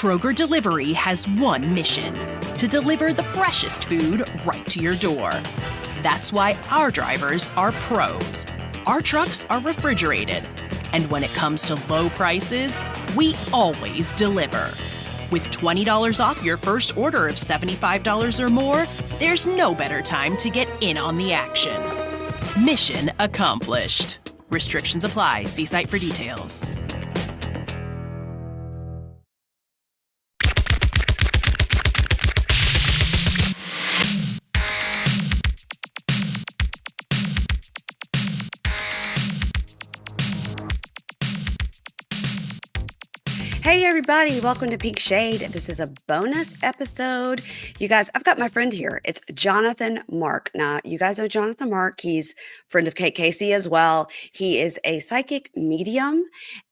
Kroger Delivery has one mission: to deliver the freshest food right to your door. That's why our drivers are pros. Our trucks are refrigerated. And when it comes to low prices, we always deliver. With $20 off your first order of $75 or more, there's no better time to get in on the action. Mission accomplished. Restrictions apply. See site for details. Hey everybody, welcome to Pink Shade. This is a bonus episode. You guys, I've got my friend here. It's Jonathan Mark. Now, you guys know Jonathan Mark. He's a friend of Kate Casey as well. He is a psychic medium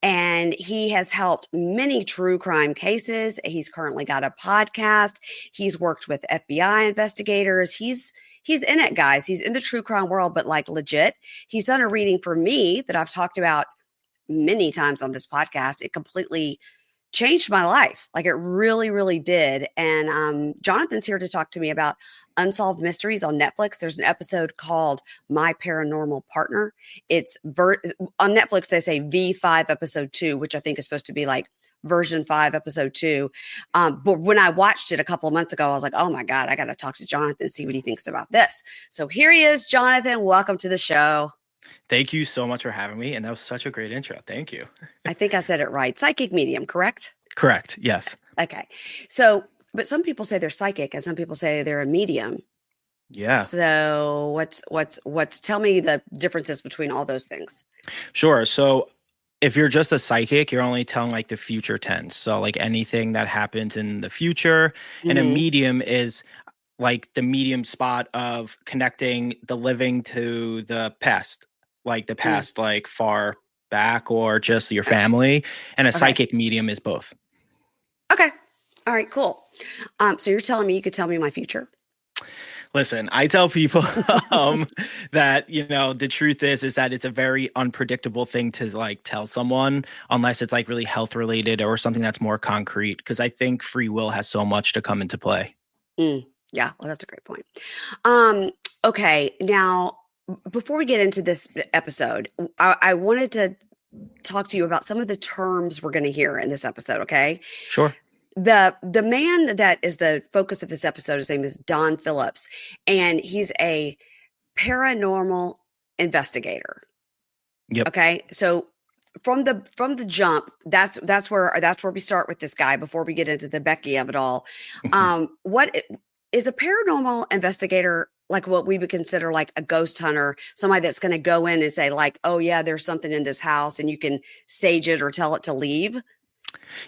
and he has helped many true crime cases. He's currently got a podcast. He's worked with FBI investigators. He's in it, guys. He's in the true crime world, but like legit. He's done a reading for me that I've talked about many times on this podcast. It completely changed my life. Like it really, really did. And Jonathan's here to talk to me about Unsolved Mysteries on Netflix. There's an episode called My Paranormal Partner. It's on Netflix. They say v5 episode 2, which I think is supposed to be like version 5 episode 2. But when I watched it a couple of months ago, I was like, oh my God, I got to talk to Jonathan, see what he thinks about this. So here he is, Jonathan. Welcome to the show. Thank you so much for having me. And that was such a great intro. Thank you. I think I said it right. Psychic medium, correct? Correct. Yes. Okay. So, but some people say they're psychic and some people say they're a medium. Yeah. So tell me the differences between all those things. Sure. So if you're just a psychic, you're only telling like the future tense. So like anything that happens in the future. And a medium is like the medium spot of connecting the living to the past. Like the past, like far back or just your family. And a psychic medium is both. Okay. All right, cool. So you're telling me you could tell me my future? Listen, I tell people that, you know, the truth is that it's a very unpredictable thing to like tell someone unless it's like really health related or something that's more concrete. Because I think free will has so much to come into play. Yeah, well, that's a great point. Okay, now, before we get into this episode, I wanted to talk to you about some of the terms we're going to hear in this episode, okay? Sure. The man that is the focus of this episode, his name is Don Phillips, and he's a paranormal investigator. Yep. Okay, so from the jump, that's where we start with this guy before we get into the Becky of it all. What is a paranormal investigator? Like what we would consider like a ghost hunter, somebody that's going to go in and say like, oh yeah, there's something in this house and you can sage it or tell it to leave.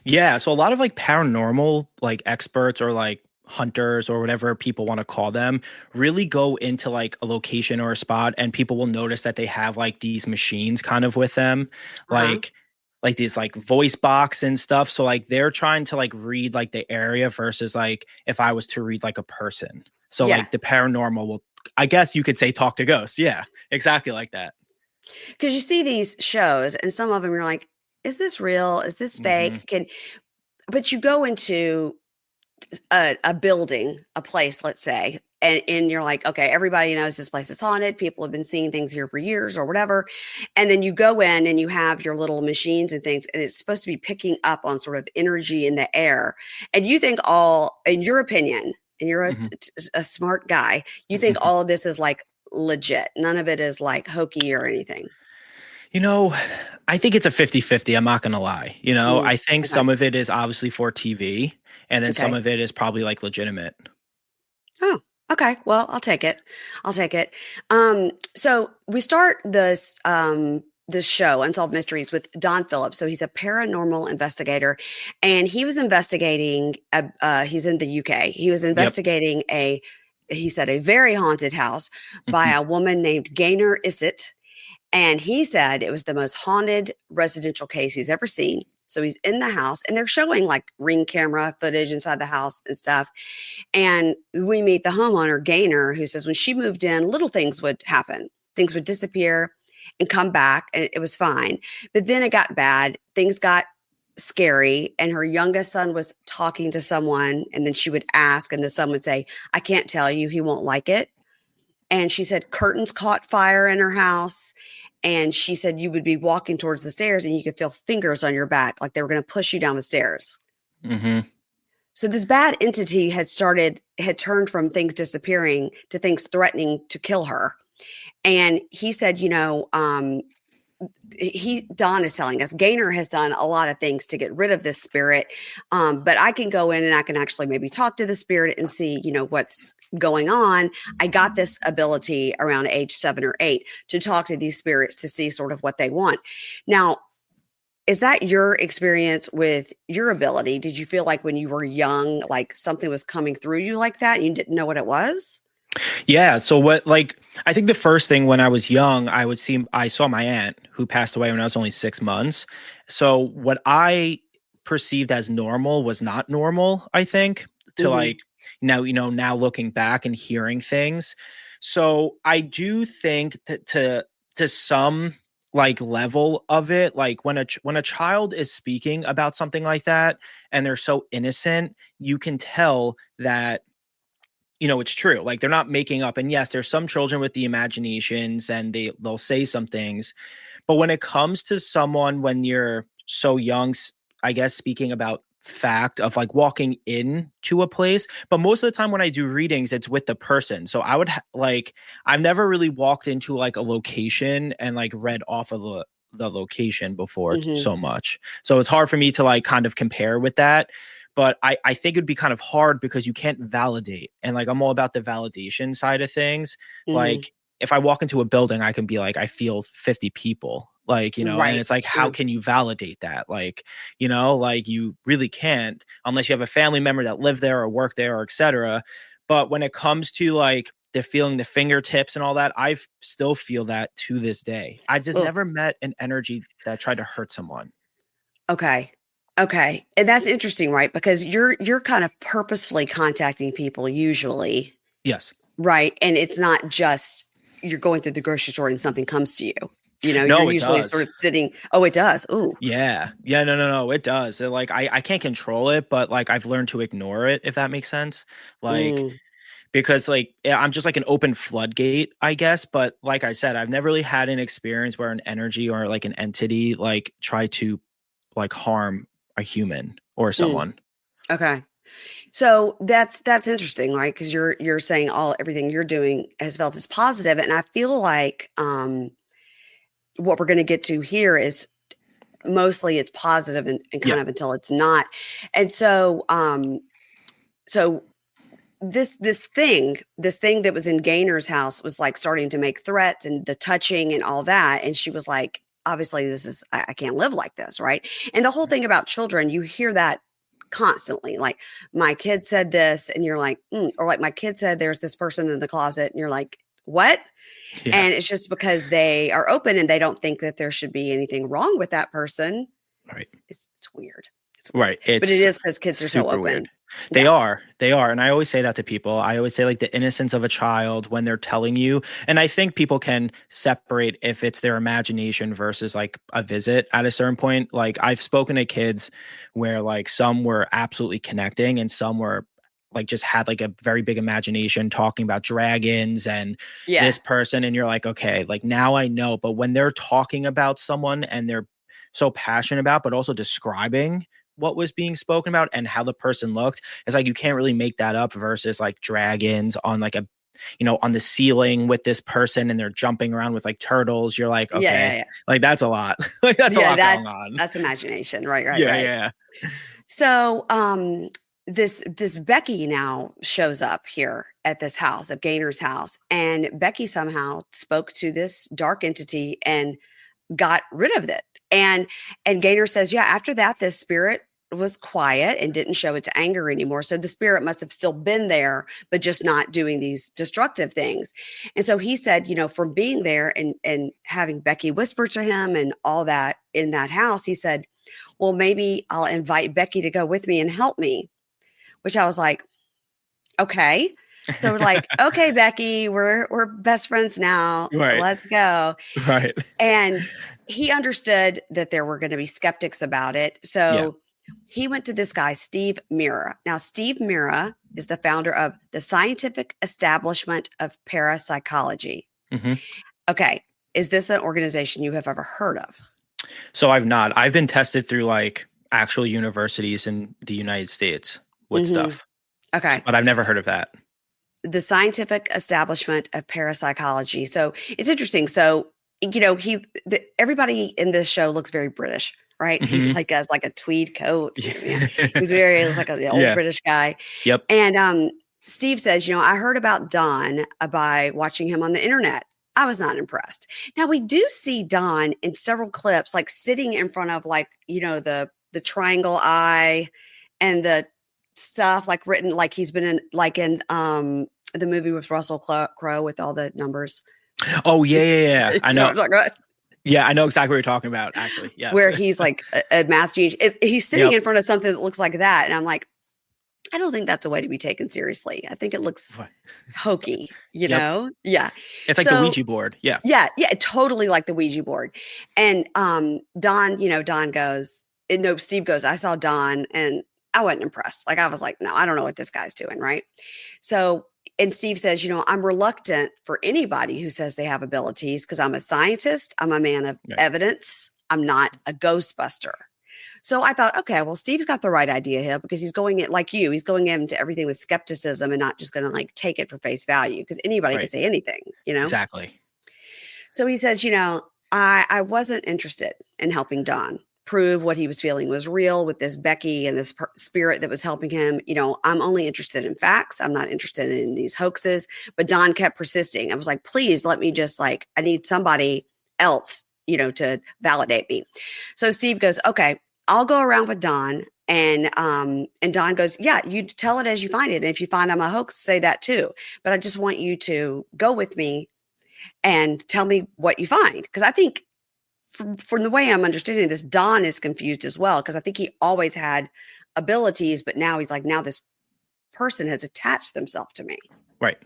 Yeah. So a lot of like paranormal like experts or like hunters or whatever people want to call them really go into like a location or a spot and people will notice that they have like these machines kind of with them, like these like voice box and stuff. So like they're trying to like read like the area versus like if I was to read like a person. So like the paranormal will, I guess you could say, talk to ghosts. Yeah, exactly like that. Because you see these shows and some of them you're like, is this real? Is this fake? But you go into a building, a place, let's say, and you're like, okay, everybody knows this place is haunted. People have been seeing things here for years or whatever. And then you go in and you have your little machines and things, and it's supposed to be picking up on sort of energy in the air. And you think all, in your opinion, and you're a smart guy, you think all of this is like legit. None of it is like hokey or anything. You know, I think it's a 50-50. I'm not going to lie. You know, I think some of it is obviously for TV and then some of it is probably like legitimate. Oh, okay. Well, I'll take it. So we start this show, Unsolved Mysteries, with Don Phillips. So he's a paranormal investigator, and he was investigating. He's in the UK. He was investigating he said a very haunted house by a woman named Gaynor Issett, and he said it was the most haunted residential case he's ever seen. So he's in the house, and they're showing like ring camera footage inside the house and stuff. And we meet the homeowner, Gaynor, who says when she moved in, little things would happen. Things would disappear and come back, and it was fine. But then it got bad. Things got scary. And her youngest son was talking to someone, and then she would ask, and the son would say, I can't tell you, he won't like it. And she said curtains caught fire in her house. And she said you would be walking towards the stairs and you could feel fingers on your back, like they were going to push you down the stairs. Mm-hmm. So this bad entity had turned from things disappearing to things threatening to kill her. And he said, Don is telling us Gaynor has done a lot of things to get rid of this spirit. But I can go in and I can actually maybe talk to the spirit and see, what's going on. I got this ability around age 7 or 8 to talk to these spirits to see sort of what they want. Now, is that your experience with your ability? Did you feel like when you were young, like something was coming through you like that and you didn't know what it was? Yeah. So I think the first thing when I was young, I saw my aunt who passed away when I was only 6 months. So what I perceived as normal was not normal, I think, to now looking back and hearing things. So I do think that to some level of it, like when a child is speaking about something like that and they're so innocent, you can tell that it's true. Like they're not making up. And yes, there's some children with the imaginations and they'll say some things. But when it comes to someone when you're so young, I guess speaking about fact of walking into a place, but most of the time when I do readings, it's with the person. So I would I've never really walked into a location and read off of the location before so much. So it's hard for me to kind of compare with that. But I think it'd be kind of hard because you can't validate. And I'm all about the validation side of things. If I walk into a building, I can be I feel 50 people, Right. and it's how can you validate that? You really can't unless you have a family member that lived there or worked there or etc. But when it comes to the feeling the fingertips and all that, I still feel that to this day. I just never met an energy that tried to hurt someone. Okay. And that's interesting, right? Because you're kind of purposely contacting people usually. Yes. Right. And it's not just you're going through the grocery store and something comes to you. No, you're usually sort of sitting. Oh, it does. Ooh. Yeah. No. It does. I can't control it, but I've learned to ignore it, if that makes sense. Because I'm just an open floodgate, I guess. But like I said, I've never really had an experience where an energy or an entity try to harm a human or someone. Okay. So that's interesting, right? Because you're saying everything you're doing has felt as positive, and I feel like what we're going to get to here is mostly it's positive and kind of until it's not. And so this thing that was in Gaynor's house was starting to make threats and the touching and all that, and she was like, obviously I can't live like this, right? And the whole thing about children, you hear that constantly, my kid said this and you're like, or my kid said there's this person in the closet and you're like, what? Yeah. And it's just because they are open and they don't think that there should be anything wrong with that person. Right. It's weird. Right. But it is because kids are so open. Weird. They are. And I always say that to people. I always say the innocence of a child when they're telling you. And I think people can separate if it's their imagination versus a visit at a certain point. I've spoken to kids where some were absolutely connecting and some were just had a very big imagination talking about dragons and this person. And you're okay, now I know. But when they're talking about someone and they're so passionate about, but also describing what was being spoken about and how the person looked, it's you can't really make that up versus dragons on on the ceiling with this person and they're jumping around with turtles. You're okay, that's a lot. That's a lot going on. That's imagination. Right. Yeah. So, this Becky now shows up here at this house, at Gaynor's house, and Becky somehow spoke to this dark entity and got rid of it. And Gaynor says, after that, this spirit was quiet and didn't show its anger anymore. So the spirit must have still been there, but just not doing these destructive things. And so he said, from being there and having Becky whisper to him and all that in that house, he said, well, maybe I'll invite Becky to go with me and help me, which I was like, okay. So we're okay, Becky, we're best friends now. Right. Let's go. Right. And he understood that there were going to be skeptics about it. Yeah. So he went to this guy, Steve Mira. Now, Steve Mira is the founder of the Scientific Establishment of Parapsychology. Hmm. Okay. Is this an organization you have ever heard of? So I've not. I've been tested through like actual universities in the United States with stuff, Okay. but I've never heard of that. The Scientific Establishment of Parapsychology. So it's interesting. So, everybody in this show looks very British, right? He's Mhm. like has like a tweed coat. Yeah. He's like an old Yeah. British guy. Yep. And Steve says, I heard about Don by watching him on the internet. I was not impressed. Now we do see Don in several clips, like sitting in front of like, the triangle eye and the stuff like written, like he's been in the movie with Russell Crowe with all the numbers. Oh yeah. I know. What? Yeah, I know exactly what you're talking about. Actually, yes. Where he's like a math genius. He's sitting Yep. in front of something that looks like that, and I'm like, I don't think that's a way to be taken seriously. I think it looks hokey, Yep. know? Yeah. It's like the Ouija board. Yeah. Yeah, totally like the Ouija board. And Don, Don goes, no, Steve goes, I saw Don and I wasn't impressed. Like I was like, no, I don't know what this guy's doing, right? So, and Steve says, I'm reluctant for anybody who says they have abilities because I'm a scientist, I'm a man of evidence, I'm not a Ghostbuster. So I thought, okay, well, Steve's got the right idea here because he's going in like you. He's going into everything with skepticism and not just going to like take it for face value because anybody can say anything, Exactly. So he says, I wasn't interested in helping Don prove what he was feeling was real with this Becky and this spirit that was helping him. I'm only interested in facts. I'm not interested in these hoaxes. But Don kept persisting. I was like, please let me just I need somebody else, to validate me. So Steve goes, okay, I'll go around with Don. And Don goes, yeah, you tell it as you find it. And if you find I'm a hoax, say that too. But I just want you to go with me and tell me what you find. Because I think from the way I'm understanding this, Don is confused as well. Because I think he always had abilities, but now he's like, now this person has attached themselves to me. Right.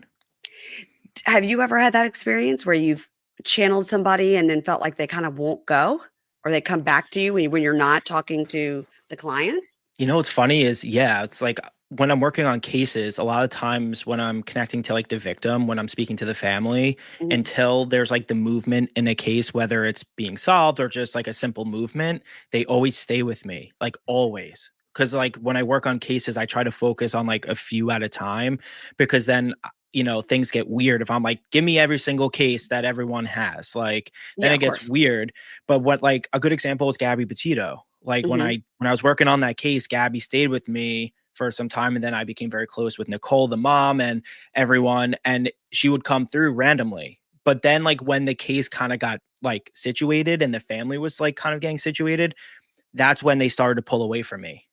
Have you ever had that experience where you've channeled somebody and then felt like they kind of won't go or they come back to you when you're not talking to the client? What's funny is, it's like when I'm working on cases, a lot of times when I'm connecting to like the victim, when I'm speaking to the family, until there's like the movement in a case, whether it's being solved or just like a simple movement, they always stay with me, like always. Because like when I work on cases, I try to focus on like a few at a time because then things get weird if I'm like, give me every single case that everyone has. Like then it gets weird. But what like a good example is Gabby Petito. Like when I was working on that case, Gabby stayed with me for some time, and then I became very close with Nicole, the mom, and everyone, and she would come through randomly. But then like when the case kind of got like situated and the family was like kind of getting situated, that's when they started to pull away from me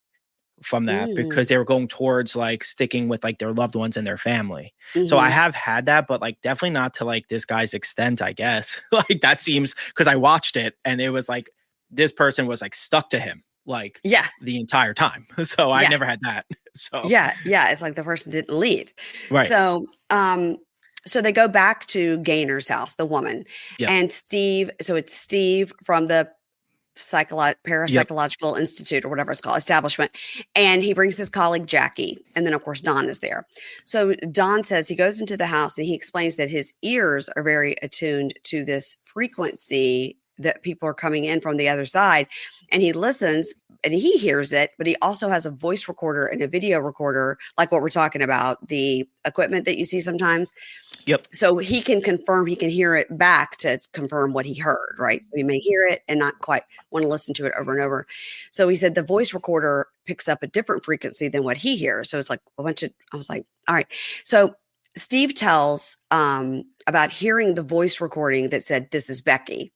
from that because they were going towards like sticking with like their loved ones and their family. So I have had that, but like definitely not to like this guy's extent, I guess. Like that seems, because I watched it and it was like this person was like stuck to him like the entire time. So I never had that. So it's like the person didn't leave. Right. So so they go back to Gaynor's house, the woman, and Steve. So it's Steve from the Parapsychological Institute or whatever it's called, establishment. And he brings his colleague Jackie. And then of course Don is there. So Don says he goes into the house and he explains that his ears are very attuned to this frequency that people are coming in from the other side. And he listens and he hears it, but he also has a voice recorder and a video recorder, like what we're talking about, the equipment that you see sometimes. Yep. So he can confirm, he can hear it back to confirm what he heard, right? So he may hear it and not quite want to listen to it over and over. So he said the voice recorder picks up a different frequency than what he hears. So it's like a bunch of, I was like, all right. So Steve tells about hearing the voice recording that said, this is Becky.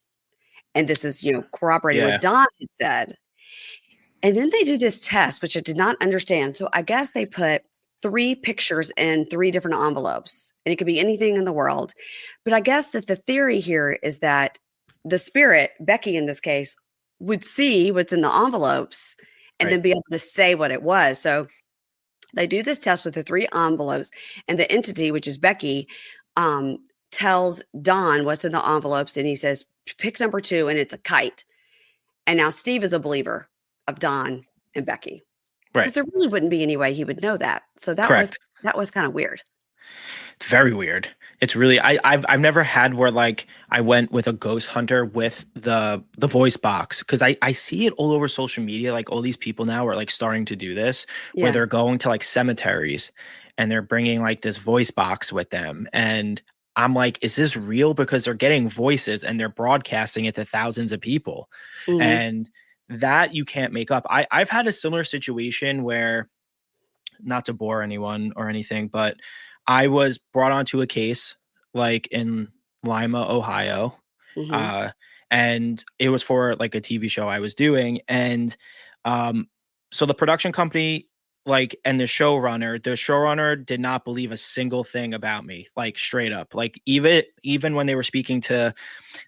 And this is, corroborating what Don had said. And then they do this test, which I did not understand. So I guess they put 3 pictures in 3 different envelopes, and it could be anything in the world. But I guess that the theory here is that the spirit, Becky in this case, would see what's in the envelopes and then be able to say what it was. So they do this test with the 3 envelopes, and the entity, which is Becky, tells Don what's in the envelopes, and he says, pick number 2, and it's a kite. And now Steve is a believer of Don and Becky. Right. Because there really wouldn't be any way he would know that. So that Correct. was kind of weird. It's very weird. It's really I've never had where like I went with a ghost hunter with the voice box, because I see it all over social media. Like all these people now are like starting to do this where they're going to like cemeteries and they're bringing like this voice box with them. And I'm like, is this real? Because they're getting voices and they're broadcasting it to thousands of people. Mhm. And that you can't make up. I've had a similar situation where, not to bore anyone or anything, but I was brought onto a case like in Lima, Ohio. Mhm. And it was for like a TV show I was doing. And so the production company, like, and the showrunner did not believe a single thing about me, like straight up. Like even when they were speaking to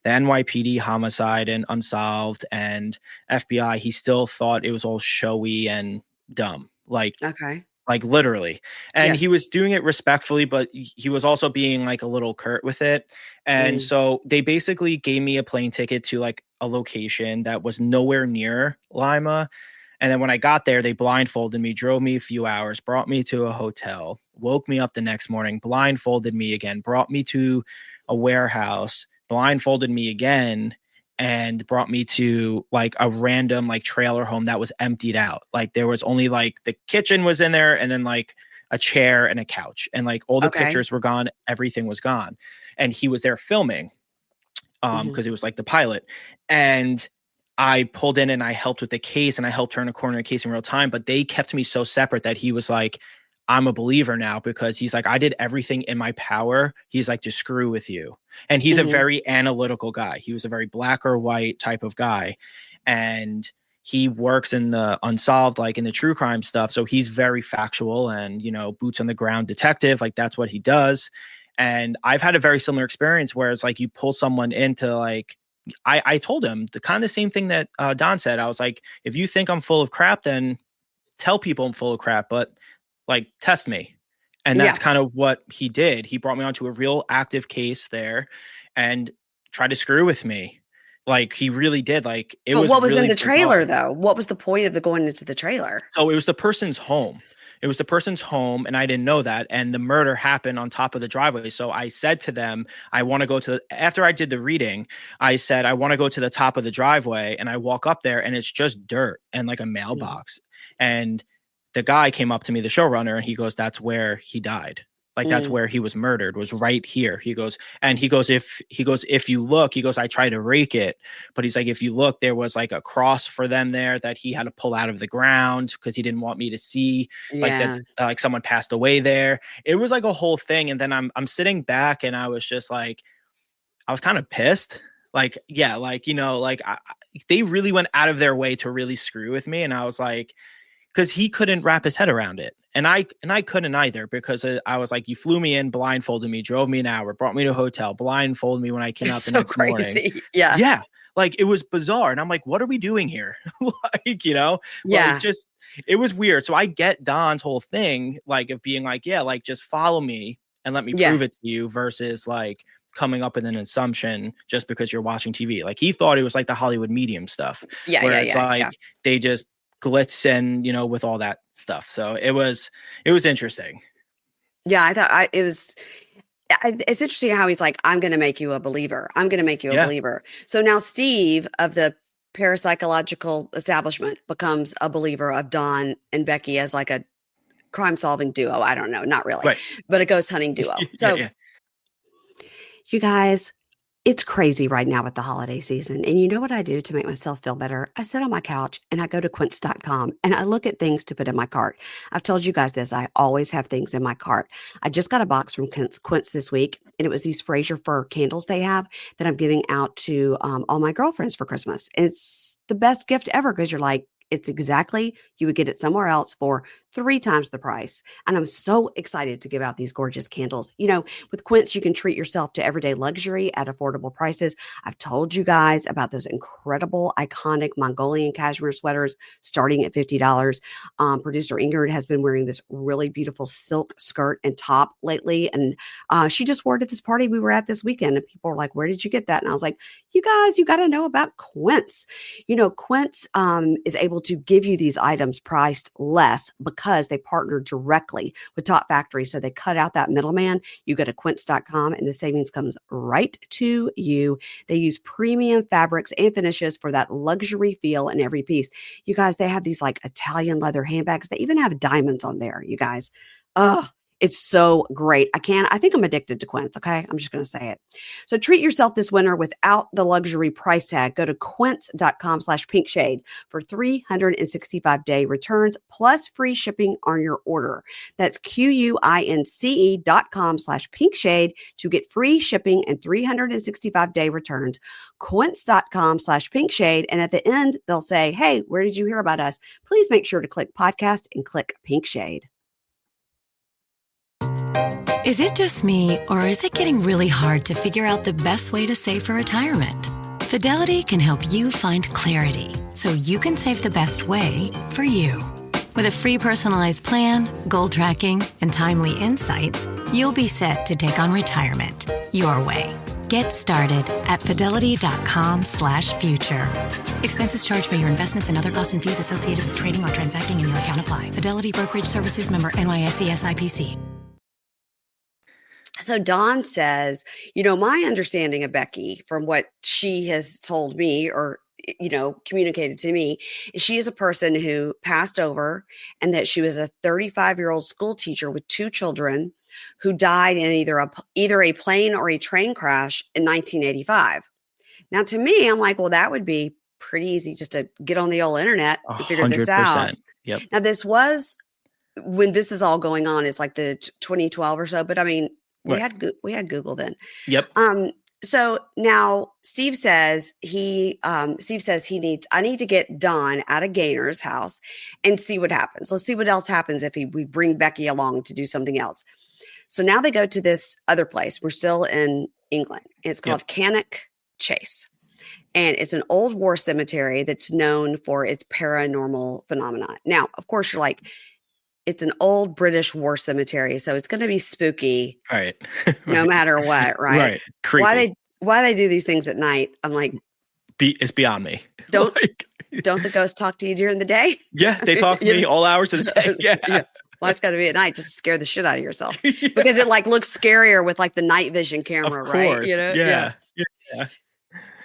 the NYPD homicide and Unsolved and FBI, he still thought it was all showy and dumb. Okay. Like literally. And Yeah. he was doing it respectfully, but he was also being like a little curt with it. And Mm. so they basically gave me a plane ticket to like a location that was nowhere near Lima. And then when I got there, they blindfolded me, drove me a few hours, brought me to a hotel, woke me up the next morning, blindfolded me again, brought me to a warehouse, blindfolded me again, and brought me to like a random like trailer home that was emptied out. Like there was only like the kitchen was in there and then like a chair and a couch, and like all the Okay. pictures were gone. Everything was gone. And he was there filming Mhm. because it was like the pilot. And I pulled in and I helped with the case and I helped turn a corner of the case in real time. But they kept me so separate that he was like, I'm a believer now, because he's like, I did everything in my power. He's like, to screw with you. And he's a Mhm. very analytical guy. He was a very black or white type of guy. And he works in the Unsolved, like in the true crime stuff. So he's very factual and, you know, boots on the ground detective. Like that's what he does. And I've had a very similar experience where it's like you pull someone into like, I told him the kind of the same thing that Don said. I was like, if you think I'm full of crap, then tell people I'm full of crap, but like test me. And Yeah. that's kind of what he did. He brought me onto a real active case there and tried to screw with me. Like he really did. Like it But was what was in really the trailer, bizarre. though? What was the point of the going into the trailer? So it was the person's home. It was the person's home, and I didn't know that. And the murder happened on top of the driveway. So I said to them, I want to go to after I did the reading, I said, I want to go to the top of the driveway. And I walk up there and it's just dirt and like a Mhm. mailbox. And the guy came up to me, the showrunner, and he goes, that's where he died. Like that's Mm. where he was murdered, was right here. He goes, if you look, he goes, I tried to rake it, but he's like, if you look, there was like a cross for them there that he had to pull out of the ground because he didn't want me to see like that, Yeah. like someone passed away there. It was like a whole thing. And then I'm sitting back and I was just like, I was kind of pissed. Like, yeah, like, you know, like they really went out of their way to really screw with me. And I was like, because he couldn't wrap his head around it. And I couldn't either, because I was like, you flew me in, blindfolded me, drove me an hour, brought me to a hotel, blindfolded me when I came out the So next morning. crazy. Yeah. Yeah. Like it was bizarre. And I'm like, what are we doing here? Like, you know, like Yeah. just, it was weird. So I get Don's whole thing, like of being like, yeah, like just follow me and let me Yeah. prove it to you, versus like coming up with an assumption just because you're watching TV. Like he thought it was like the Hollywood medium stuff, Yeah. where Yeah. it's Yeah. like Yeah. they just glitz and, you know, with all that stuff. So it was interesting. Yeah. I thought it was. It's interesting how he's like, I'm going to make you a believer. I'm going to make you a Yeah. believer. So now Steve of the parapsychological establishment becomes a believer of Don and Becky as like a crime solving duo. I don't know, not really, Right. but a ghost hunting duo. Yeah. So Yeah. you guys, it's crazy right now with the holiday season. And you know what I do to make myself feel better? I sit on my couch and I go to quince.com and I look at things to put in my cart. I've told you guys this. I always have things in my cart. I just got a box from Quince this week, and it was these Fraser fir candles they have that I'm giving out to all my girlfriends for Christmas. And it's the best gift ever, because you're like, It's exactly you would get it somewhere else for 3 times the price. And I'm so excited to give out these gorgeous candles. With Quince, you can treat yourself to everyday luxury at affordable prices. I've told you guys about those incredible, iconic Mongolian cashmere sweaters starting at $50. Producer Ingrid has been wearing this really beautiful silk skirt and top lately. And she just wore it at this party we were at this weekend. And people were like, where did you get that? And I was like, you guys, you got to know about Quince. Quince is able to give you these items priced less because they partner directly with top factories. So they cut out that middleman. You go to quince.com and the savings comes right to you. They use premium fabrics and finishes for that luxury feel in every piece. You guys, they have these like Italian leather handbags. They even have diamonds on there, you guys. Oh, it's so great. I think I'm addicted to Quince. Okay. I'm just going to say it. So treat yourself this winter without the luxury price tag. Go to quince.com/pinkshade for 365-day returns plus free shipping on your order. That's QUINCE.com/pinkshade to get free shipping and 365-day returns. Quince.com/pinkshade. And at the end, they'll say, hey, where did you hear about us? Please make sure to click podcast and click Pink Shade. Is it just me, or is it getting really hard to figure out the best way to save for retirement? Fidelity can help you find clarity so you can save the best way for you. With a free personalized plan, goal tracking, and timely insights, you'll be set to take on retirement your way. Get started at fidelity.com/future. Expenses charged by your investments and other costs and fees associated with trading or transacting in your account apply. Fidelity Brokerage Services, member NYSE SIPC. So Dawn says, my understanding of Becky from what she has told me or, communicated to me, is she is a person who passed over and that she was a 35-year-old school teacher with 2 children who died in either a plane or a train crash in 1985. Now, to me, I'm like, well, that would be pretty easy just to get on the old internet and figure this out. Yep. Now, this was when this is all going on. It's like the 2012 or so, but I mean, we had Google then. Yep. So now Steve says I need to get Don out of Gaynor's house and see what happens. Let's see what else happens if we bring Becky along to do something else. So now they go to this other place. We're still in England. It's called Cannock Chase. And it's an old war cemetery that's known for its paranormal phenomena. Now, of course, you're like, it's an old British war cemetery, so it's going to be spooky, right? No matter what, right? Right. Creepy. Why they do these things at night? I'm like, it's beyond me. Don't the ghosts talk to you during the day? Yeah, they talk to me all hours of the day. Yeah. Well, it's got to be at night just to scare the shit out of yourself because it like looks scarier with like the night vision camera, right? Yeah.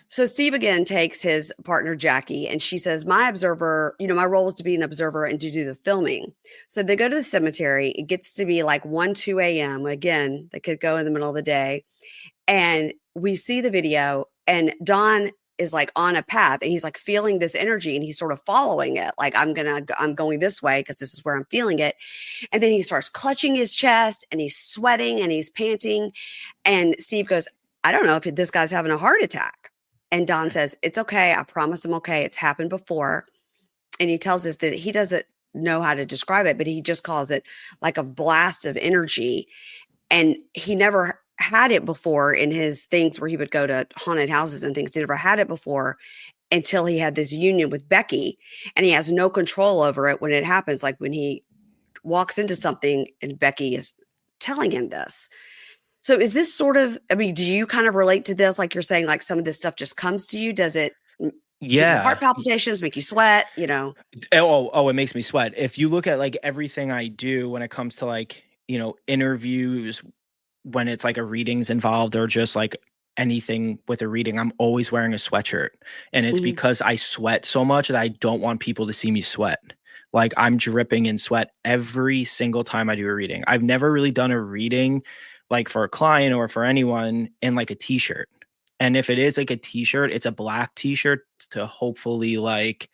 So Steve again takes his partner, Jackie, and she says, my role was to be an observer and to do the filming. So they go to the cemetery. It gets to be like 1, 2 a.m. Again, they could go in the middle of the day. And we see the video and Don is like on a path and he's like feeling this energy and he's sort of following it. Like I'm going this way because this is where I'm feeling it. And then he starts clutching his chest and he's sweating and he's panting. And Steve goes, I don't know if this guy's having a heart attack. And Don says, it's okay. I promise I'm okay. It's happened before. And he tells us that he doesn't know how to describe it, but he just calls it like a blast of energy. And he never had it before in his things where he would go to haunted houses and things. He never had it before until he had this union with Becky. And he has no control over it when it happens. Like when he walks into something and Becky is telling him this. So is this sort of, do you kind of relate to this? Like you're saying, like some of this stuff just comes to you. Does it give you heart palpitations, make you sweat, Oh, it makes me sweat. If you look at like everything I do when it comes to like, interviews, when it's like a readings involved or just like anything with a reading, I'm always wearing a sweatshirt. And it's because I sweat so much that I don't want people to see me sweat. Like I'm dripping in sweat every single time I do a reading. I've never really done a reading like for a client or for anyone in like a t-shirt. And if it is like a t-shirt, it's a black t-shirt to hopefully like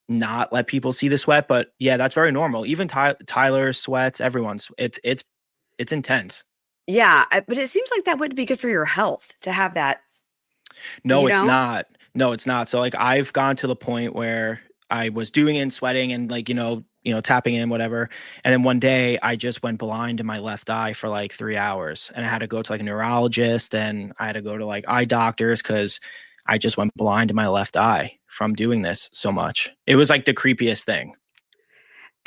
not let people see the sweat. But yeah, that's very normal. Even Tyler sweats, everyone's it's intense. Yeah. But it seems like that would be good for your health to have that. No, it's not. So like I've gone to the point where I was doing it and sweating and like, tapping in, whatever. And then one day I just went blind in my left eye for like 3 hours, and I had to go to like a neurologist, and I had to go to like eye doctors because I just went blind in my left eye from doing this so much. It was like the creepiest thing.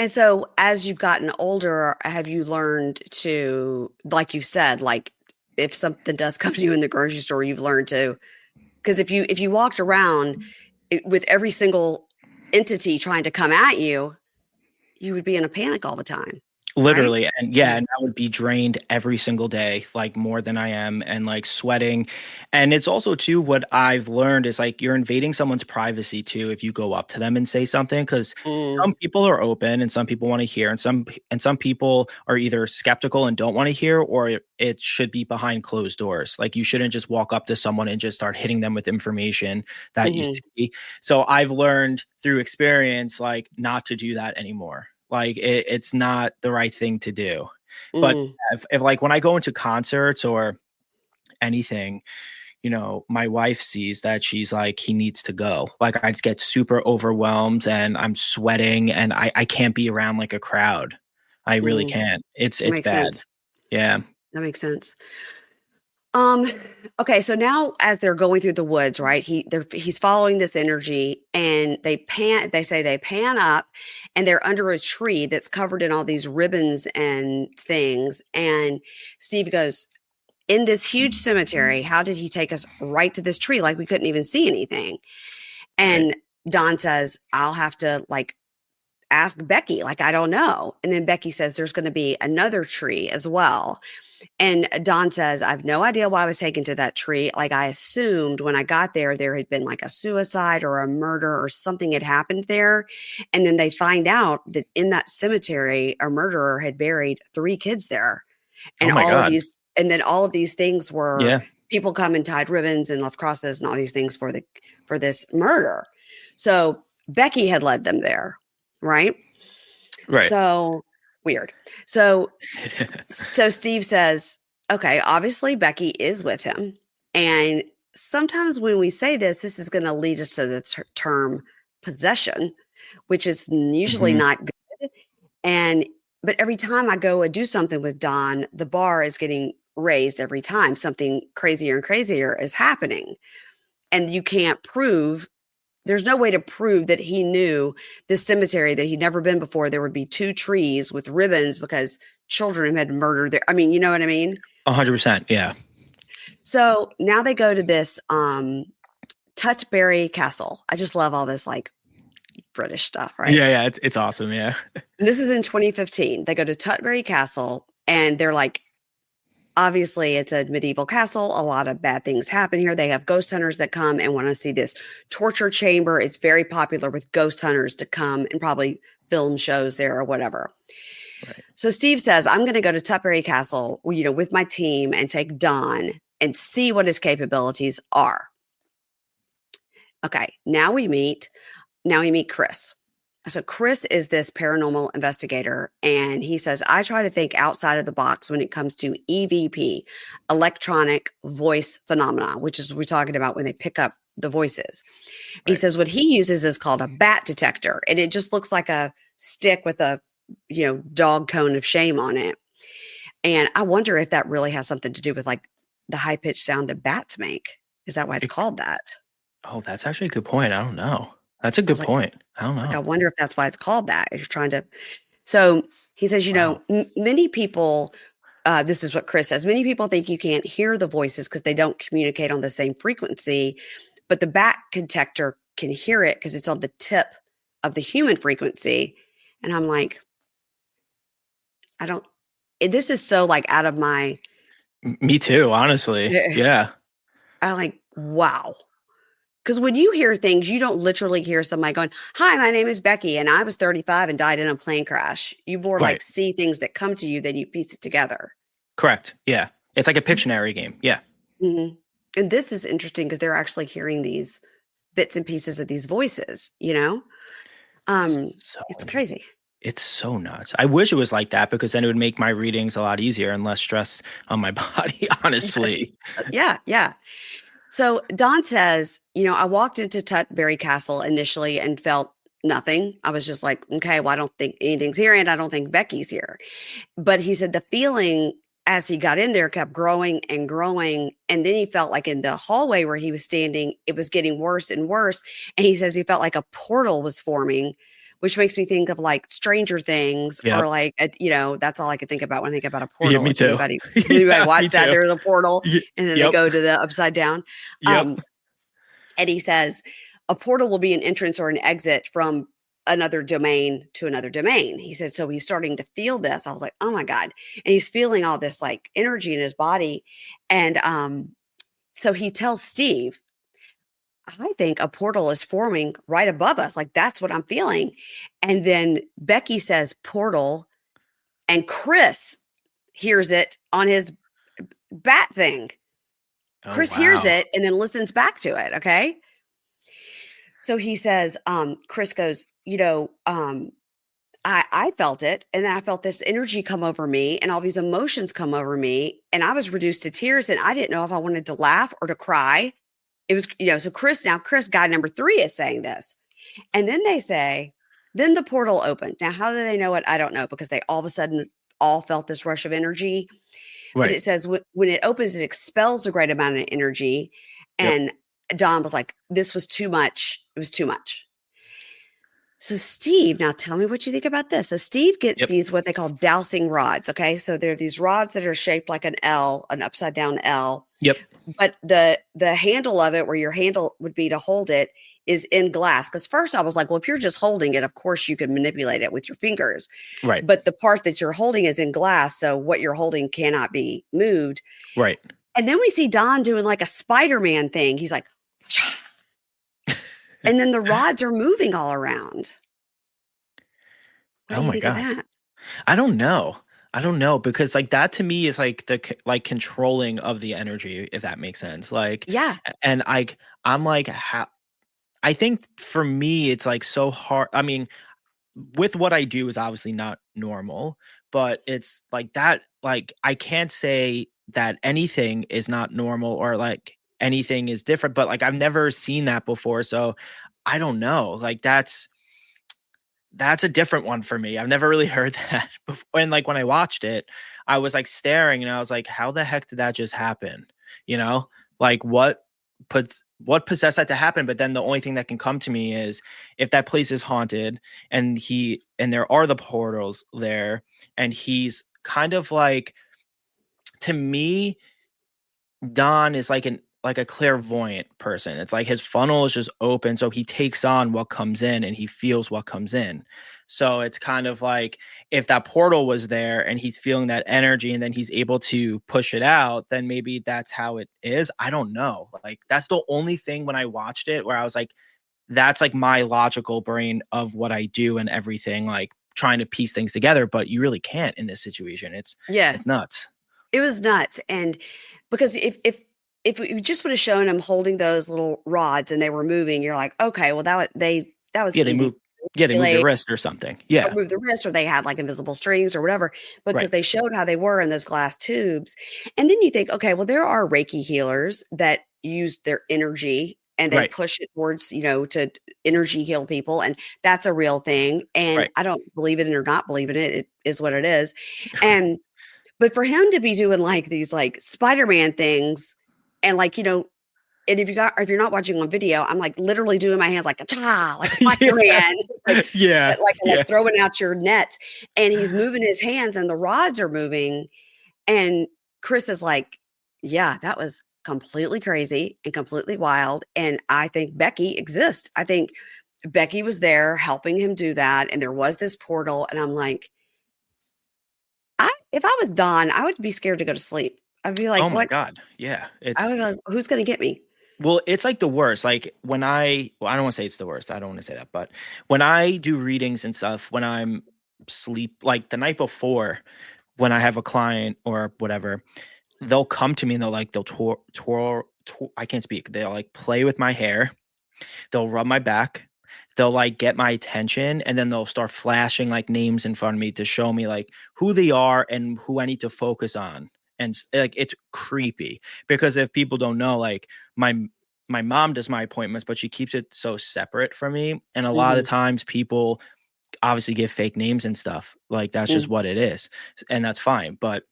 And so as you've gotten older, have you learned to, like you said, like if something does come to you in the grocery store, you've learned to, because if you walked around with every single entity trying to come at you, you would be in a panic all the time. Literally. Right? And yeah, and I would be drained every single day, like more than I am, and like sweating. And it's also too, what I've learned is like you're invading someone's privacy too if you go up to them and say something, because some people are open and some people want to hear, and some people are either skeptical and don't want to hear, or it should be behind closed doors. Like you shouldn't just walk up to someone and just start hitting them with information that you see. So I've learned through experience like not to do that anymore. Like it's not the right thing to do. But if like when I go into concerts or anything, my wife sees that, she's like, he needs to go. Like I just get super overwhelmed and I'm sweating and I can't be around like a crowd. I really can't. It's bad. Sense. Yeah. That makes sense. Okay, so now as they're going through the woods, right? He's following this energy, and they say they pan up, and they're under a tree that's covered in all these ribbons and things. And Steve goes, in this huge cemetery, how did he take us right to this tree? Like we couldn't even see anything. And Don says, I'll have to like ask Becky. Like, I don't know. And then Becky says, there's going to be another tree as well. And Don says, I have no idea why I was taken to that tree. Like I assumed when I got there had been like a suicide or a murder or something had happened there. And then they find out that in that cemetery, a murderer had buried 3 kids there. And and then all of these things were people come and tied ribbons and left crosses and all these things for this murder. So Becky had led them there. Right. So weird. So Steve says, okay, obviously Becky is with him. And sometimes when we say this is going to lead us to the term possession, which is usually not good. But every time I go and do something with Don, the bar is getting raised every time. Something crazier and crazier is happening. And you can't prove, there's no way to prove that he knew this cemetery that he'd never been before. There would be 2 trees with ribbons because children had murdered there. I mean, you know what I mean? 100%. Yeah. So now they go to this Tutbury Castle. I just love all this like British stuff, right? Yeah. It's awesome. Yeah. This is in 2015. They go to Tutbury Castle and they're like, obviously, it's a medieval castle. A lot of bad things happen here. They have ghost hunters that come and want to see this torture chamber. It's very popular with ghost hunters to come and probably film shows there or whatever. Right. So Steve says, I'm going to go to Tutbury Castle, with my team and take Don and see what his capabilities are. Okay, now we meet Chris. So Chris is this paranormal investigator, and he says, I try to think outside of the box when it comes to EVP, electronic voice phenomena, which is what we're talking about when they pick up the voices. Right. He says what he uses is called a bat detector, and it just looks like a stick with a, dog cone of shame on it. And I wonder if that really has something to do with like the high-pitched sound that bats make. Is that why it's called that? Oh, that's actually a good point. I don't know. That's a good point. I don't know. Like, I wonder if that's why it's called that. If you're trying to. So he says, many people, this is what Chris says, many people think you can't hear the voices because they don't communicate on the same frequency, but the bat detector can hear it because it's on the tip of the human frequency. And I'm like, this is so like out of my. Me too, honestly. Yeah. I'm like, wow. Because when you hear things, you don't literally hear somebody going, hi, my name is Becky, and I was 35 and died in a plane crash. You more like see things that come to you, then you piece it together. Correct. Yeah. It's like a Pictionary game. Yeah. Mm-hmm. And this is interesting because they're actually hearing these bits and pieces of these voices, it's crazy. It's so nuts. I wish it was like that because then it would make my readings a lot easier and less stress on my body, honestly. Yeah. So Don says, I walked into Tutbury Castle initially and felt nothing. I was just like, okay, well, I don't think anything's here, and I don't think Becky's here. But he said the feeling as he got in there kept growing and growing. And then he felt like in the hallway where he was standing, it was getting worse and worse. And he says he felt like a portal was forming, which makes me think of like Stranger Things Yep. or like, that's all I could think about when I think about a Yeah, portal. me If too. anybody Yeah, watch me that, too. there's a portal and then they Yep. go to the upside down. Yep. And he says a portal will be an entrance or an exit from another domain to another domain. He said, so he's starting to feel this. I was like, oh my God. And he's feeling all this like energy in his body. And so he tells Steve, I think a portal is forming right above us. Like, that's what I'm feeling. And then Becky says portal, and Chris hears it on his bat thing. Oh, Chris hears wow. it and then listens back to it. Okay. So he says, Chris goes, I felt it. And then I felt this energy come over me and all these emotions come over me. And I was reduced to tears and I didn't know if I wanted to laugh or to cry. It was, so Chris, guy number 3 is saying this. And then they say, then the portal opened. Now, how do they know it? I don't know, because they all of a sudden all felt this rush of energy. But Right. it says when it opens, it expels a great amount of energy. Yep. And Don was like, this was too much. It was too much. So Steve, now tell me what you think about this. So Steve gets Yep. these, what they call dowsing rods. Okay. So they're these rods that are shaped like an L, an upside down L. Yep. But the handle of it, where your handle would be to hold it, is in glass. Because first I was like, well, if you're just holding it, of course you can manipulate it with your fingers. Right. But the part that you're holding is in glass. So what you're holding cannot be moved. Right. And then we see Don doing like a Spider-Man thing. He's like, and then the rods are moving all around. What do you think of that? I don't know, because like that to me is like the like controlling of the energy, if that makes sense. Like, Yeah. and I'm like, how, I think for me it's like so hard. I mean, with what I do is obviously not normal, but it's like that, like I can't say that anything is not normal or like anything is different, but like I've never seen that before. So I don't know. Like that's a different one for me. I've never really heard that before. And like when I watched it, I was like staring and I was like, how the heck did that just happen? Like what possessed that to happen? But then the only thing that can come to me is if that place is haunted and there are the portals there, and he's kind of like, to me, Don is like a clairvoyant person. It's like his funnel is just open, so he takes on what comes in and he feels what comes in. So it's kind of like if that portal was there and he's feeling that energy and then he's able to push it out, then maybe that's how it is. I don't know. Like that's the only thing when I watched it where I was like, that's like my logical brain of what I do and everything, like trying to piece things together, but you really can't in this situation. It's nuts. It was nuts. And because if we just would have shown him holding those little rods and they were moving, you're like, okay, well that was They easy. move the wrist or something. Yeah. Move the wrist, or they had like invisible strings or whatever, because they showed how they were in those glass tubes. And then you think, okay, well, there are Reiki healers that use their energy and they push it towards, to energy heal people. And that's a real thing. And I don't believe it or not believe in it. It is what it is. But for him to be doing like these like Spider-Man things and like, and if you're not watching on video, I'm like literally doing my hands like like Spider-Man, like throwing out your nets, and he's moving his hands and the rods are moving. And Chris is like, yeah, that was completely crazy and completely wild. And I think Becky exists. I think Becky was there helping him do that. And there was this portal. And I'm like, if I was Don, I would be scared to go to sleep. I'd be like, oh my God. Yeah. I would like, who's going to get me? Well, it's like the worst. Like when I don't want to say it's the worst. I don't want to say that. But when I do readings and stuff, when I'm like the night before, when I have a client or whatever, they'll come to me and they'll twirl. I can't speak. They'll like play with my hair. They'll rub my back. They'll like get my attention, and then they'll start flashing like names in front of me to show me like who they are and who I need to focus on. And like, it's creepy because if people don't know, like my mom does my appointments, but she keeps it so separate from me. And a lot of the times people obviously give fake names and stuff. Like that's just what it is. And that's fine. But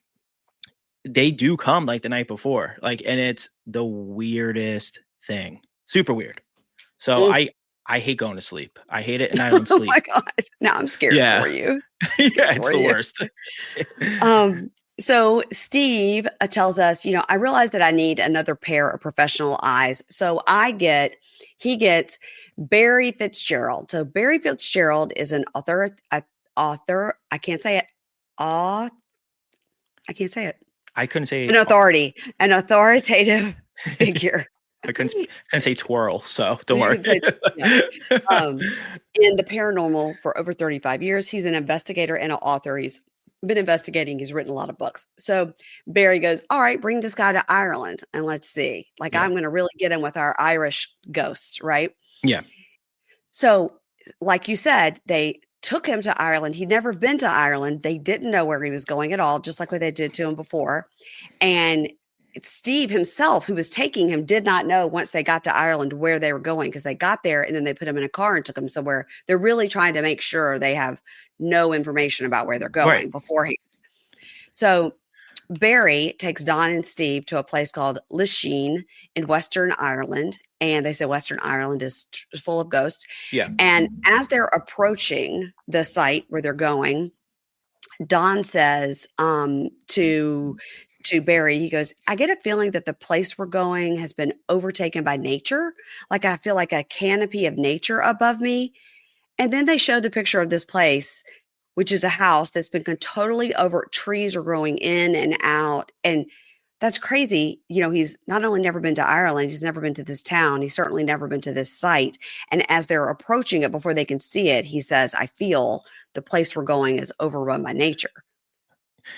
they do come like the night before. Like, and it's the weirdest thing. Super weird. So I hate going to sleep. I hate it and I don't sleep. Oh my God. Now I'm scared for you. Yeah, it's the worst. So Steve tells us, I realize that I need another pair of professional eyes. So he gets Barry Fitzgerald. So Barry Fitzgerald is an author. I can't say it. I can't say it. I couldn't say an authoritative figure. I couldn't say twirl, so don't worry. In the paranormal for over 35 years, he's an investigator and an author. He's been investigating. He's written a lot of books. So Barry goes, all right, bring this guy to Ireland and let's see. I'm going to really get him with our Irish ghosts, right? Yeah. So like you said, they took him to Ireland. He'd never been to Ireland. They didn't know where he was going at all, just like what they did to him before. And Steve himself, who was taking him, did not know once they got to Ireland where they were going, because they got there and then they put him in a car and took him somewhere. They're really trying to make sure they have no information about where they're going beforehand. So Barry takes Don and Steve to a place called Lisheen in Western Ireland. And they say Western Ireland is full of ghosts. Yeah. And as they're approaching the site where they're going, Don says to Barry, he goes, I get a feeling that the place we're going has been overtaken by nature. Like I feel like a canopy of nature above me. And then they show the picture of this place, which is a house that's been totally over. Trees are growing in and out. And that's crazy. He's not only never been to Ireland, he's never been to this town. He's certainly never been to this site. And as they're approaching it, before they can see it, he says, I feel the place we're going is overrun by nature.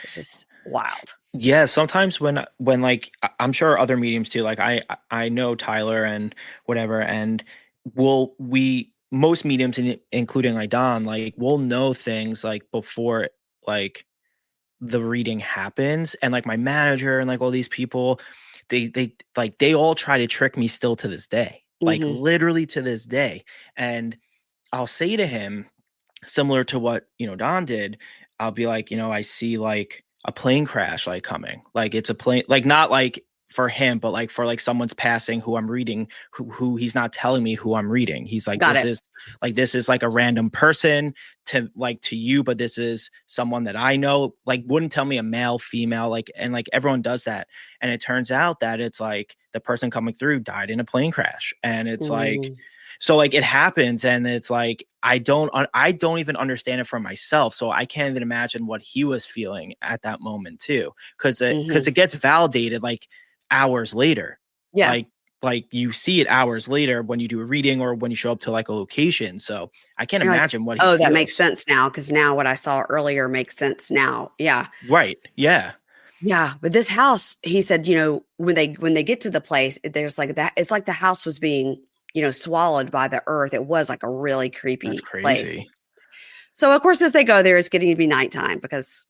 Which is wild. Yeah, sometimes when like I'm sure other mediums too, like I know Tyler and whatever, and most mediums, including like Don, like we'll know things like before like the reading happens. And like my manager and like all these people, they all try to trick me still to this day, like literally to this day. And I'll say to him, similar to what Don did, I'll be like, I see like a plane crash like coming, like it's a plane, like not like for him, but like for like someone's passing who I'm reading, who he's not telling me who I'm reading. He's like, this is like a random person to you, but this is someone that I know, like wouldn't tell me a male, female, like, and like everyone does that. And it turns out that it's like the person coming through died in a plane crash. And it's like, so like it happens, and it's like I don't even understand it for myself, so I can't even imagine what he was feeling at that moment too, because it gets validated like hours later. Yeah, like you see it hours later when you do a reading or when you show up to like a location. So I can't imagine what he feels. That makes sense now, because now what I saw earlier makes sense now. Yeah, right. Yeah. Yeah, but this house, he said, when they get to the place, there's like that. It's like the house was being swallowed by the earth. It was like a really creepy place. So of course, as they go there, it's getting to be nighttime, because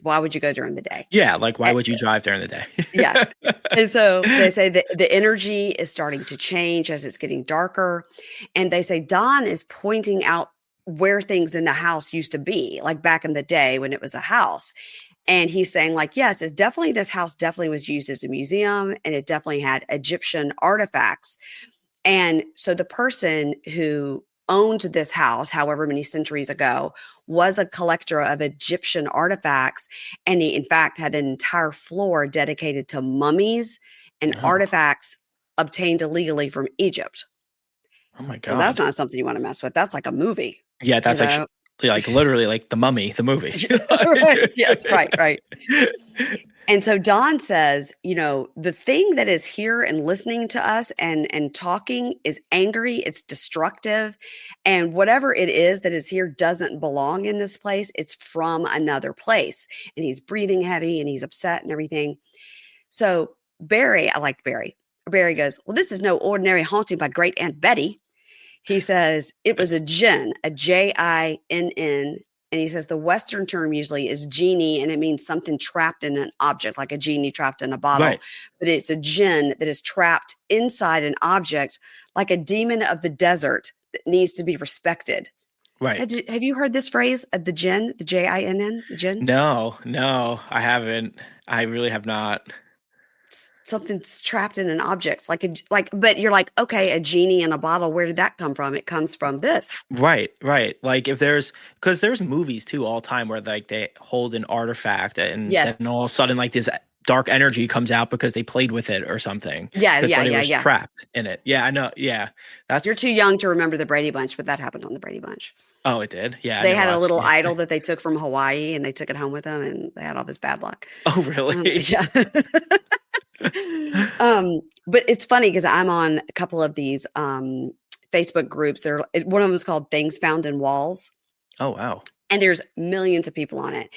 why would you go during the day? Yeah. Like why would you drive during the day? Yeah. And so they say that the energy is starting to change as it's getting darker. And they say Don is pointing out where things in the house used to be, like back in the day when it was a house. And he's saying like, yes, this house definitely was used as a museum, and it definitely had Egyptian artifacts. And so the person who owned this house, however many centuries ago, was a collector of Egyptian artifacts. And he, in fact, had an entire floor dedicated to mummies and artifacts obtained illegally from Egypt. Oh my God. So that's not something you want to mess with. That's like a movie. Yeah, that's like literally like The Mummy, the movie. Right. Yes, right. And so Don says, the thing that is here and listening to us and talking is angry, it's destructive, and whatever it is that is here doesn't belong in this place. It's from another place. And he's breathing heavy and he's upset and everything. So Barry, I like Barry. Barry goes, well, this is no ordinary haunting by great Aunt Betty. He says it was a jinn, a Jinn, And he says the Western term usually is genie, and it means something trapped in an object, like a genie trapped in a bottle. Right. But it's a jinn that is trapped inside an object, like a demon of the desert that needs to be respected. Right. Have you heard this phrase, the jinn, the Jinn, the jinn? No, I haven't. I really have not. Something's trapped in an object, but you're like, okay, a genie in a bottle. Where did that come from? It comes from this. Right. Like if because there's movies too all the time where like they hold an artifact and Yes. then all of a sudden like this dark energy comes out because they played with it or something. Yeah. But it was trapped in it. Yeah, I know. Yeah. You're too young to remember the Brady Bunch, but that happened on the Brady Bunch. Oh, it did? Yeah. They had a little idol that they took from Hawaii and they took it home with them and they had all this bad luck. Oh, really? Yeah. But it's funny because I'm on a couple of these Facebook groups. One of them is called Things Found in Walls. Oh, wow. And there's millions of people on it.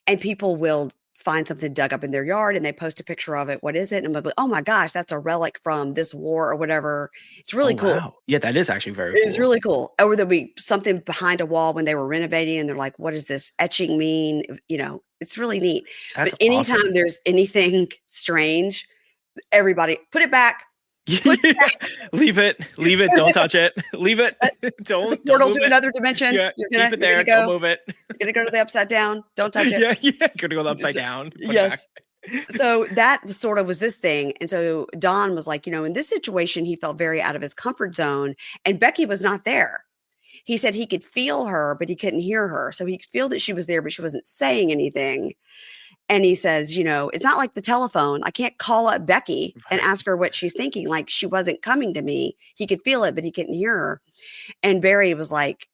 And people will find something dug up in their yard and they post a picture of it. What is it? And I'm like, oh my gosh, that's a relic from this war or whatever. It's really cool. Wow. Yeah, that is actually very cool. It's really cool. Or there'll be something behind a wall when they were renovating and they're like, what does this etching mean? It's really neat. That's but anytime awesome. There's anything strange, everybody put it back. Leave it. Don't touch it. Leave it. Don't. It's a portal to another dimension. Yeah, keep it there. Don't move it. You're gonna go to the upside down. Don't touch it. Yeah. You're gonna go the upside down. Yes. So that sort of was this thing. And so Don was like, in this situation, he felt very out of his comfort zone, and Becky was not there. He said he could feel her, but he couldn't hear her. So he could feel that she was there, but she wasn't saying anything. And he says, it's not like the telephone. I can't call up Becky and ask her what she's thinking. Like she wasn't coming to me. He could feel it, but he couldn't hear her. And Barry was like,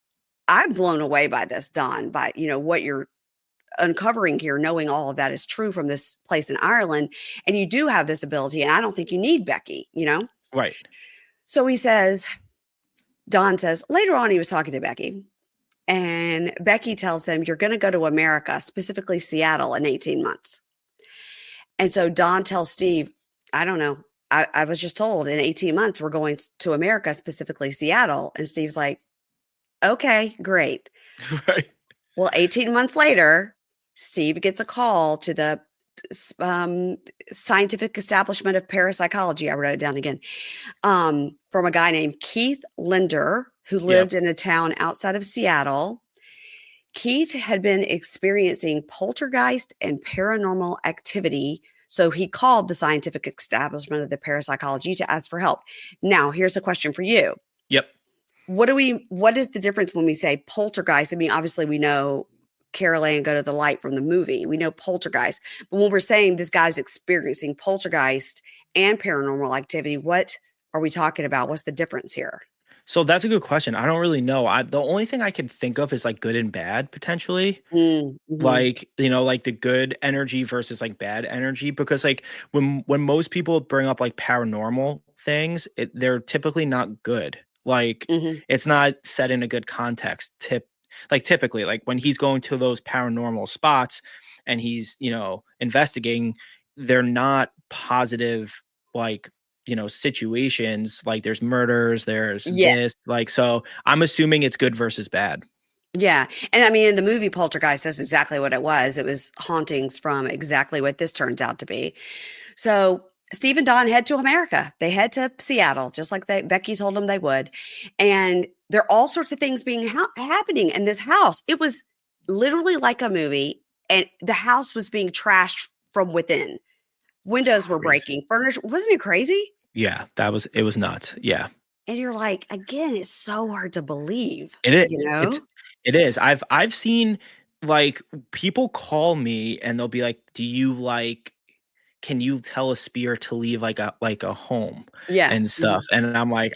I'm blown away by this, Don, by, what you're uncovering here, knowing all of that is true from this place in Ireland. And you do have this ability. And I don't think you need Becky, Right. So Don says, later on, he was talking to Becky. And Becky tells him, you're going to go to America, specifically Seattle, in 18 months. And so Don tells Steve, I don't know. I was just told in 18 months, we're going to America, specifically Seattle. And Steve's like, okay, great. Right. Well, 18 months later, Steve gets a call to the Scientific Establishment of Parapsychology. I wrote it down again. From a guy named Keith Linder, who lived in a town outside of Seattle. Keith had been experiencing poltergeist and paranormal activity. So he called the Scientific Establishment of the Parapsychology to ask for help. Now, here's a question for you. Yep. What is the difference when we say poltergeist? I mean, obviously we know Carol Ann Go to the Light from the movie. We know poltergeist. But when we're saying this guy's experiencing poltergeist and paranormal activity, what are we talking about? What's the difference here? So that's a good question. I don't really know. The only thing I can think of is like good and bad potentially. Mm-hmm. Like, like the good energy versus like bad energy, because like when most people bring up like paranormal things, they're typically not good. Like it's not set in a good context. Typically, like when he's going to those paranormal spots and he's, investigating, they're not positive, like, situations. Like there's murders, there's this, like, so I'm assuming it's good versus bad. Yeah. And I mean, in the movie Poltergeist, that's exactly what it was. It was hauntings from exactly what this turns out to be. So Steve and Don head to America. They head to Seattle, just like Becky told them they would. And there are all sorts of things being happening in this house. It was literally like a movie, and the house was being trashed from within. Windows were breaking, furniture. Wasn't it crazy? Yeah, it was nuts. Yeah. And you're like, again, it's so hard to believe. It is. It is. I've seen like people call me and they'll be like, can you tell a spirit to leave like a home and stuff? And I'm like,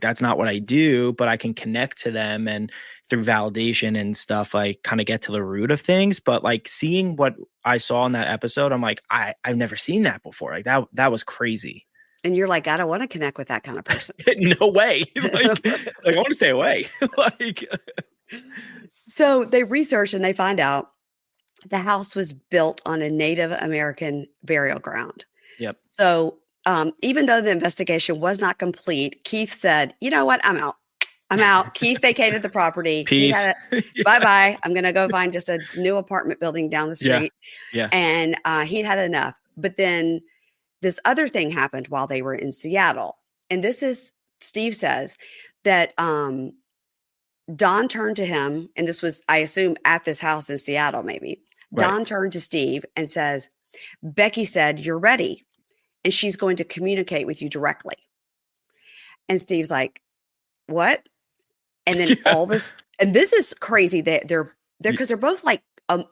that's not what I do, but I can connect to them and through validation and stuff, like kind of get to the root of things. But like seeing what I saw in that episode, I'm like, I've never seen that before. Like that was crazy. And you're like, I don't want to connect with that kind of person. No way. Like I want to stay away. So they research and they find out the house was built on a Native American burial ground. Yep. So even though the investigation was not complete, Keith said, you know what? I'm out. I'm out. Keith vacated the property. He Peace. had bye-bye. I'm going to go find just a new apartment building down the Yeah. street. Yeah. And he'd had enough. But then this other thing happened while they were in Seattle. And this is, Steve says that Don turned to him, and this was, I assume, at this house in Seattle, maybe. Right. Don turned to Steve and says, Becky said, you're ready, and she's going to communicate with you directly. And Steve's like, what? And then all this, and this is crazy that they're because they're both like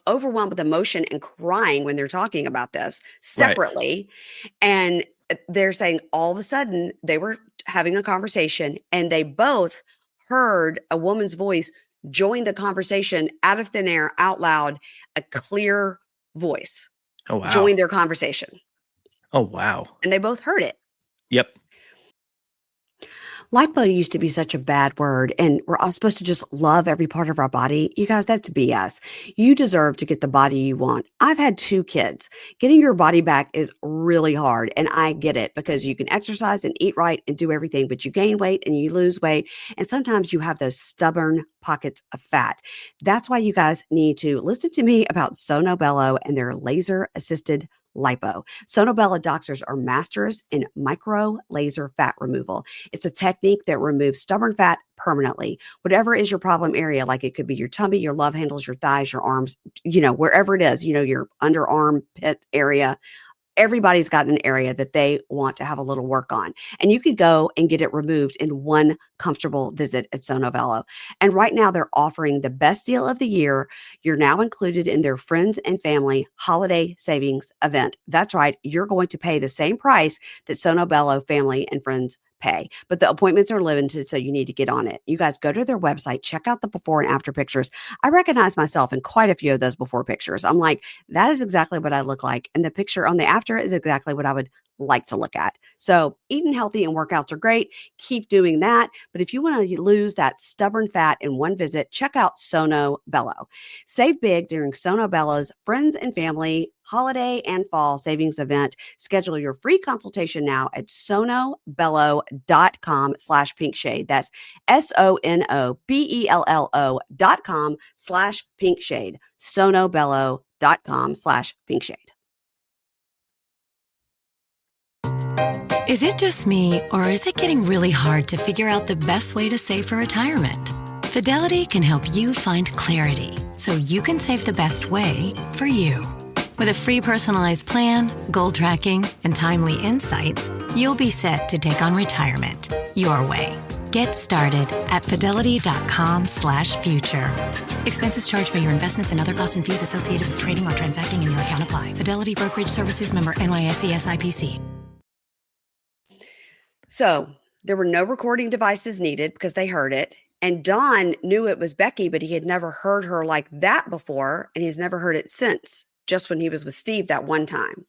overwhelmed with emotion and crying when they're talking about this separately. Right. And they're saying all of a sudden they were having a conversation and they both heard a woman's voice join the conversation out of thin air, out loud, a clear voice. Oh, wow. Join their conversation. Oh, wow. And they both heard it. Yep. Lipo used to be such a bad word, and we're all supposed to just love every part of our body. You guys, that's BS. You deserve to get the body you want. I've had 2 kids. Getting your body back is really hard, and I get it because you can exercise and eat right and do everything, but you gain weight and you lose weight, and sometimes you have those stubborn pockets of fat. That's why you guys need to listen to me about Sono Bello and their laser-assisted lipo. Sono Bello doctors are masters in micro laser fat removal. It's a technique that removes stubborn fat permanently. Whatever is your problem area, like it could be your tummy, your love handles, your thighs, your arms, wherever it is, your underarm pit area. Everybody's got an area that they want to have a little work on. And you could go and get it removed in one comfortable visit at Sono Bello. And right now they're offering the best deal of the year. You're now included in their friends and family holiday savings event. That's right. You're going to pay the same price that Sono Bello family and friends pay, but the appointments are limited, so you need to get on it. You guys go to their website, check out the before and after pictures. I recognize myself in quite a few of those before pictures. I'm like, that is exactly what I look like. And the picture on the after is exactly what I would like to look at. So eating healthy and workouts are great. Keep doing that. But if you want to lose that stubborn fat in one visit, check out Sono Bello. Save big during Sono Bello's Friends and Family Holiday and Fall Savings Event. Schedule your free consultation now at sonobello.com/pinkshade. That's sonobello.com/pinkshade. sonobello.com/pinkshade. Is it just me, or is it getting really hard to figure out the best way to save for retirement? Fidelity can help you find clarity so you can save the best way for you. With a free personalized plan, goal tracking, and timely insights, you'll be set to take on retirement your way. Get started at fidelity.com/future. Expenses charged by your investments and other costs and fees associated with trading or transacting in your account apply. Fidelity Brokerage Services, member NYSE SIPC. So there were no recording devices needed because they heard it. And Don knew it was Becky, but he had never heard her like that before. And he's never heard it since, just when he was with Steve that one time.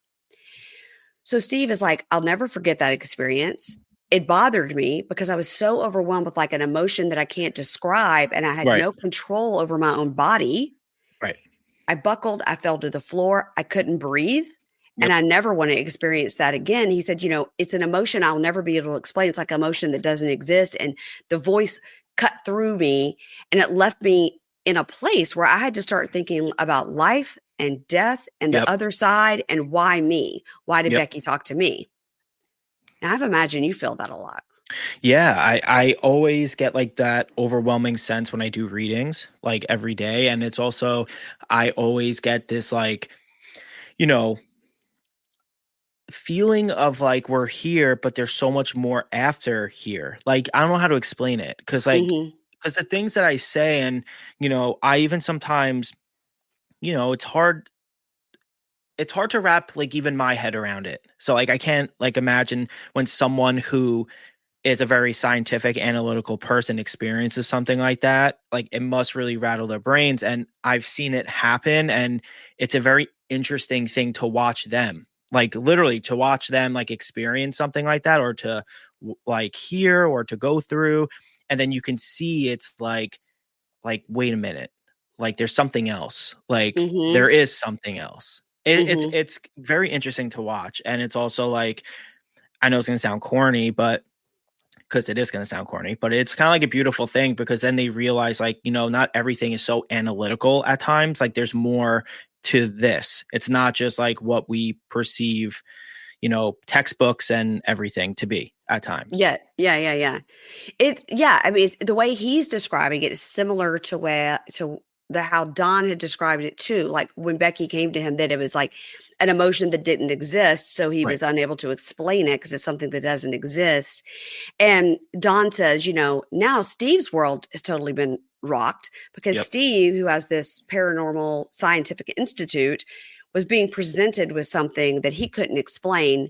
So Steve is like, I'll never forget that experience. It bothered me because I was so overwhelmed with like an emotion that I can't describe. And I had no control over my own body. Right. I buckled. I fell to the floor. I couldn't breathe. And I never want to experience that again. He said, it's an emotion I'll never be able to explain. It's like emotion that doesn't exist. And the voice cut through me and it left me in a place where I had to start thinking about life and death and the other side and why me? Why did Becky talk to me? Now, I've imagined you feel that a lot. Yeah, I always get like that overwhelming sense when I do readings like every day. And it's also, I always get this like, feeling of like we're here, but there's so much more after here. Like, I don't know how to explain it because because the things that I say and, I even sometimes, it's hard to wrap like even my head around it. So like, I can't like imagine when someone who is a very scientific, analytical person experiences something like that, like it must really rattle their brains. And I've seen it happen. And it's a very interesting thing to watch them. Like literally to watch them like experience something like that or to like hear or to go through. And then you can see it's like, wait a minute, like there's something else. Like there is something else. It's very interesting to watch. And it's also like, I know it's going to sound corny, but because it is going to sound corny, but it's kind of like a beautiful thing, because then they realize, like, not everything is so analytical at times. Like, there's more to this. It's not just like what we perceive, textbooks and everything to be at times. Yeah. I mean, the way he's describing it is similar to how Don had described it too. Like when Becky came to him, that it was like an emotion that didn't exist. So he was unable to explain it because it's something that doesn't exist. And Don says, now Steve's world has totally been rocked because Steve, who has this paranormal scientific institute, was being presented with something that he couldn't explain.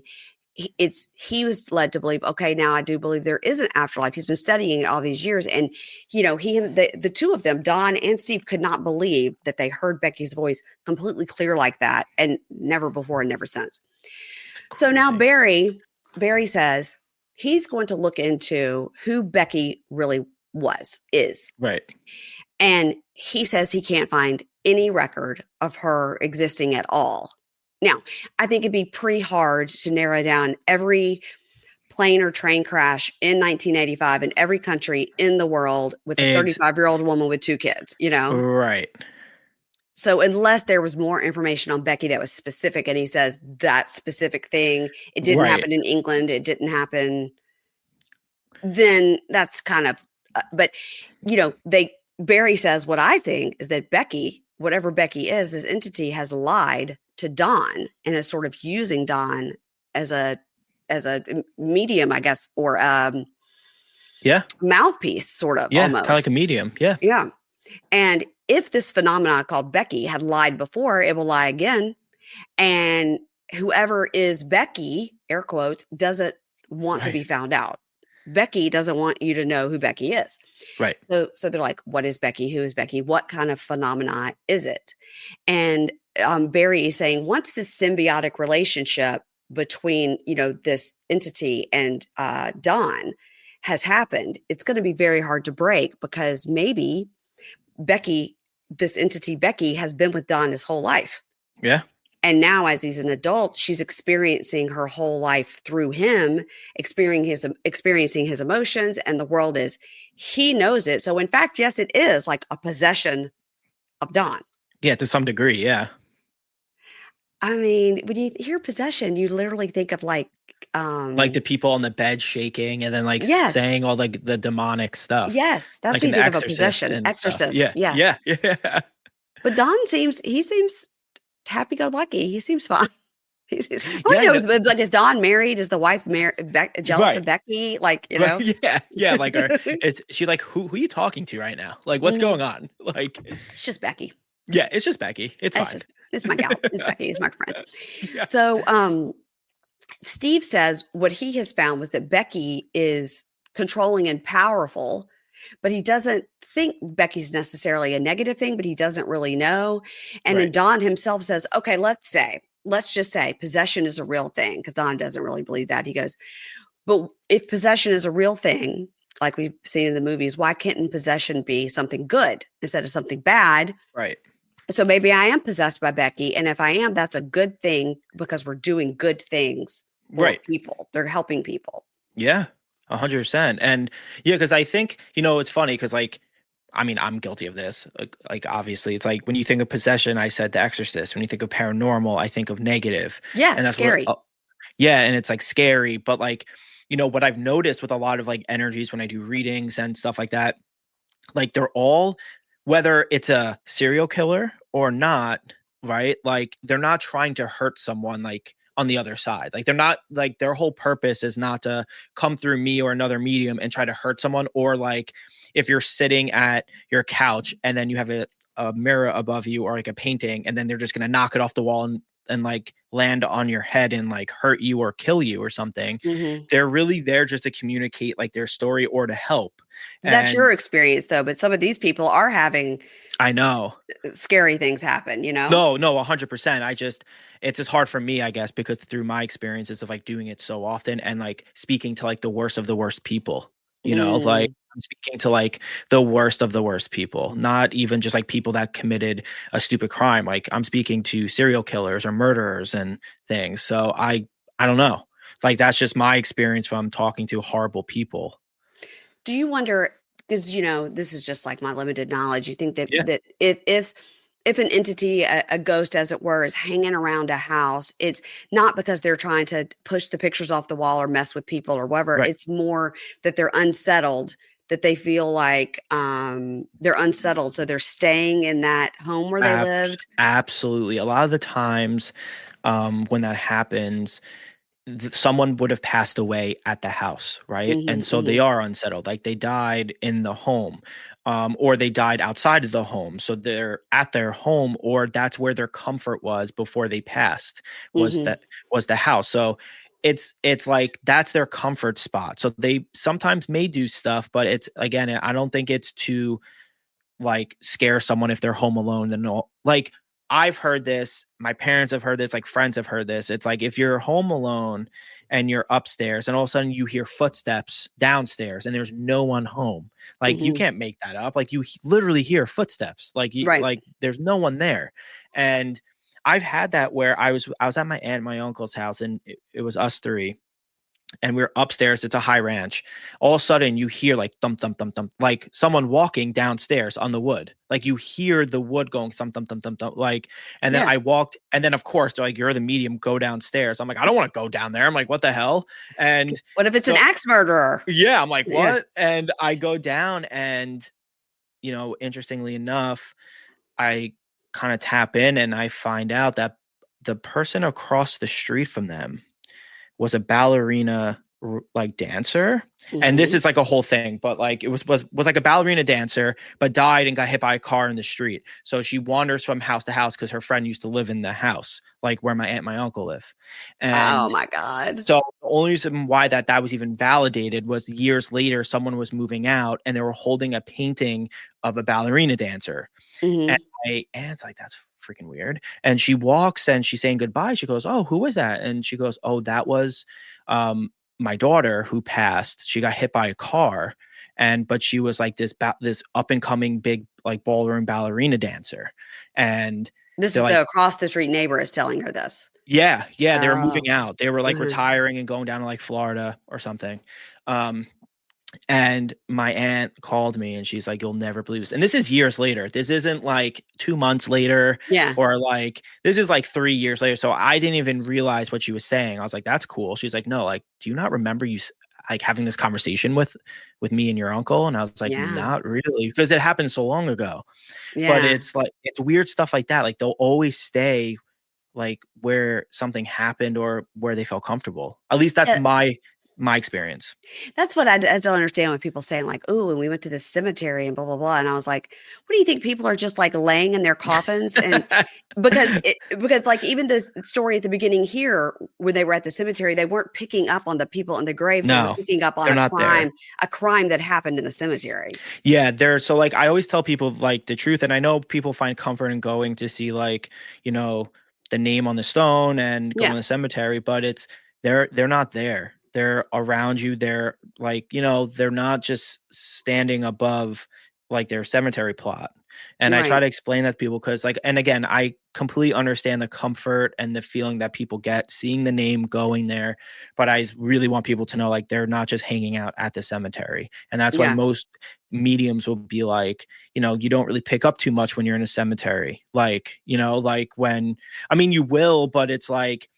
He was led to believe, okay, now I do believe there is an afterlife. He's been studying it all these years. And, the two of them, Don and Steve, could not believe that they heard Becky's voice completely clear like that, and never before and never since. So now Barry says he's going to look into who Becky really is. Right. And he says he can't find any record of her existing at all. Now, I think it'd be pretty hard to narrow down every plane or train crash in 1985 in every country in the world with a 35-year-old woman with 2 kids, Right. So unless there was more information on Becky that was specific, and he says that specific thing, it didn't happen in England, it didn't happen, then that's kind of, but, Barry says what I think is that Becky, whatever Becky is, this entity has lied to Don and is sort of using Don as a medium, I guess, or mouthpiece, sort of, almost. Kind of like a medium. Yeah. And if this phenomenon called Becky had lied before, it will lie again. And whoever is Becky, air quotes, doesn't want to be found out. Becky doesn't want you to know who Becky is. Right. So they're like, what is Becky? Who is Becky? What kind of phenomena is it? And Barry is saying once this symbiotic relationship between, this entity and Don has happened, it's going to be very hard to break, because maybe Becky, this entity Becky, has been with Don his whole life. Yeah. And now as he's an adult, she's experiencing her whole life through him, experiencing his emotions, and the world he knows it. So in fact, yes, it is like a possession of Don. Yeah, to some degree, yeah. I mean, when you hear possession, you literally think of like the people on the bed shaking and then saying all like the demonic stuff. Yes, that's like what you think of a possession. Exorcist. Yeah. But Don seems happy-go-lucky. He seems fine. Like, is Don married? Is the wife jealous of Becky? Like, Yeah. Like, is she like, who are you talking to right now? Like, what's going on? Like, it's just Becky. Yeah, it's just Becky. It's fine. It's my gal. It's Becky. It's my friend. Yeah. So, Steve says what he has found was that Becky is controlling and powerful, but he doesn't think Becky's necessarily a negative thing, but he doesn't really know. And then Don himself says, okay, let's just say possession is a real thing, because Don doesn't really believe that. He goes, but if possession is a real thing, like we've seen in the movies, why can't possession be something good instead of something bad? Right. So maybe I am possessed by Becky. And if I am, that's a good thing, because we're doing good things for people. They're helping people. Yeah, 100%. And yeah, because I think, it's funny because I'm guilty of this. Like, obviously, it's like when you think of possession, I said The Exorcist. When you think of paranormal, I think of negative. Yeah, and that's scary. And it's like scary. But like, what I've noticed with a lot of like energies when I do readings and stuff like that, like they're all, whether it's a serial killer or not, right? Like they're not trying to hurt someone like on the other side. Like they're not, like their whole purpose is not to come through me or another medium and try to hurt someone. Or like if you're sitting at your couch and then you have a mirror above you or like a painting, and then they're just going to knock it off the wall and like land on your head and like hurt you or kill you or something. Mm-hmm. They're really there just to communicate like their story or to help. That's your experience though. But some of these people are having, I know, scary things happen, No, 100%. It's just hard for me, I guess, because through my experiences of like doing it so often and like speaking to like the worst of the worst people, like I'm speaking to like the worst of the worst people, not even just like people that committed a stupid crime. Like I'm speaking to serial killers or murderers and things. So I don't know. Like that's just my experience from talking to horrible people. Do you wonder, because this is just like my limited knowledge. You think that Yeah. that if an entity, a ghost as it were, is hanging around a house, it's not because they're trying to push the pictures off the wall or mess with people or whatever. Right. It's more that they're unsettled, that they feel like they're unsettled, so they're staying in that home where they lived. Absolutely. A lot of the times when that happens, someone would have passed away at the house, right? Hmm. And so they are unsettled, like they died in the home, or they died outside of the home. So they're at their home, or that's where their comfort was before they passed, was Hmm. that was the house. So it's like that's their comfort spot. So they sometimes may do stuff, but it's, again, I don't think it's to like scare someone if they're home alone. Then like, I've heard this, my parents have heard this, like friends have heard this. It's like if you're home alone and you're upstairs and all of a sudden you hear footsteps downstairs and there's no one home, like you Hmm. can't make that up. Like you literally hear footsteps, like Right. like there's no one there. And I've had that where I was at my aunt and my uncle's house, and it was us three, and we're upstairs. It's a high ranch. All of a sudden you hear like thump, thump, thump, thump, like someone walking downstairs on the wood. Like you hear the wood going thump, thump, thump, thump, thump. Like, and then Yeah. I walked, and then of course they're like, you're the medium, go downstairs. I'm like, I don't want to go down there. I'm like, what the hell? And What if it's an so, axe murderer? yeah, I'm like, Yeah. what? And I go down, and, interestingly enough, I kind of tap in and I find out that the person across the street from them was a ballerina like dancer. And this Mhm. is like a whole thing, but like it was like a ballerina dancer, but died and got hit by a car in the street. So she wanders from house to house because her friend used to live in the house, like where my aunt and my uncle live. Oh And my God. so the only reason why that was even validated was years later, someone was moving out and they were holding a painting of a ballerina dancer. And Mhm. my aunt's like, that's freaking weird. And she walks and she's saying goodbye. She goes, oh, who was that? And she goes, oh, that was my daughter who passed. She got hit by a car. But she was like this up and coming big like ballroom ballerina dancer. And This they're is like, the across the street neighbor is telling her this. yeah, they were Oh. moving out. They were like Mhm. retiring and going down to like Florida or something. And my aunt called me and she's like, you'll never believe this. And this is years later. This isn't like 2 months later, Yeah. or like, this is like 3 years later. So I didn't even realize what she was saying. I was like, that's cool. She's like, no, like, do you not remember you like having this conversation with me and your uncle? And I was like, Yeah. not really, because it happened so long ago. Yeah. But it's like, it's weird stuff like that. Like they'll always stay like where something happened or where they felt comfortable. At least that's Yeah. my experience. That's what I don't understand when people saying like, "Oh, and we went to this cemetery and blah blah blah," and I was like, "What do you think? People are just like laying in their coffins?" And because like even the story at the beginning here, when they were at the cemetery, they weren't picking up on the people in the graves. They were No, picking up on they're not there. a crime that happened in the cemetery. Yeah, so like I always tell people like the truth, and I know people find comfort in going to see like, the name on the stone and go Yeah. in the cemetery, but it's they're not there. They're around you. They're like, they're not just standing above like their cemetery plot. And I try Right. to explain that to people because like, and again, I completely understand the comfort and the feeling that people get seeing the name going there. But I really want people to know like they're not just hanging out at the cemetery. And that's why Yeah. most mediums will be like, you don't really pick up too much when you're in a cemetery. Like, like when, I mean, you will, but it's like,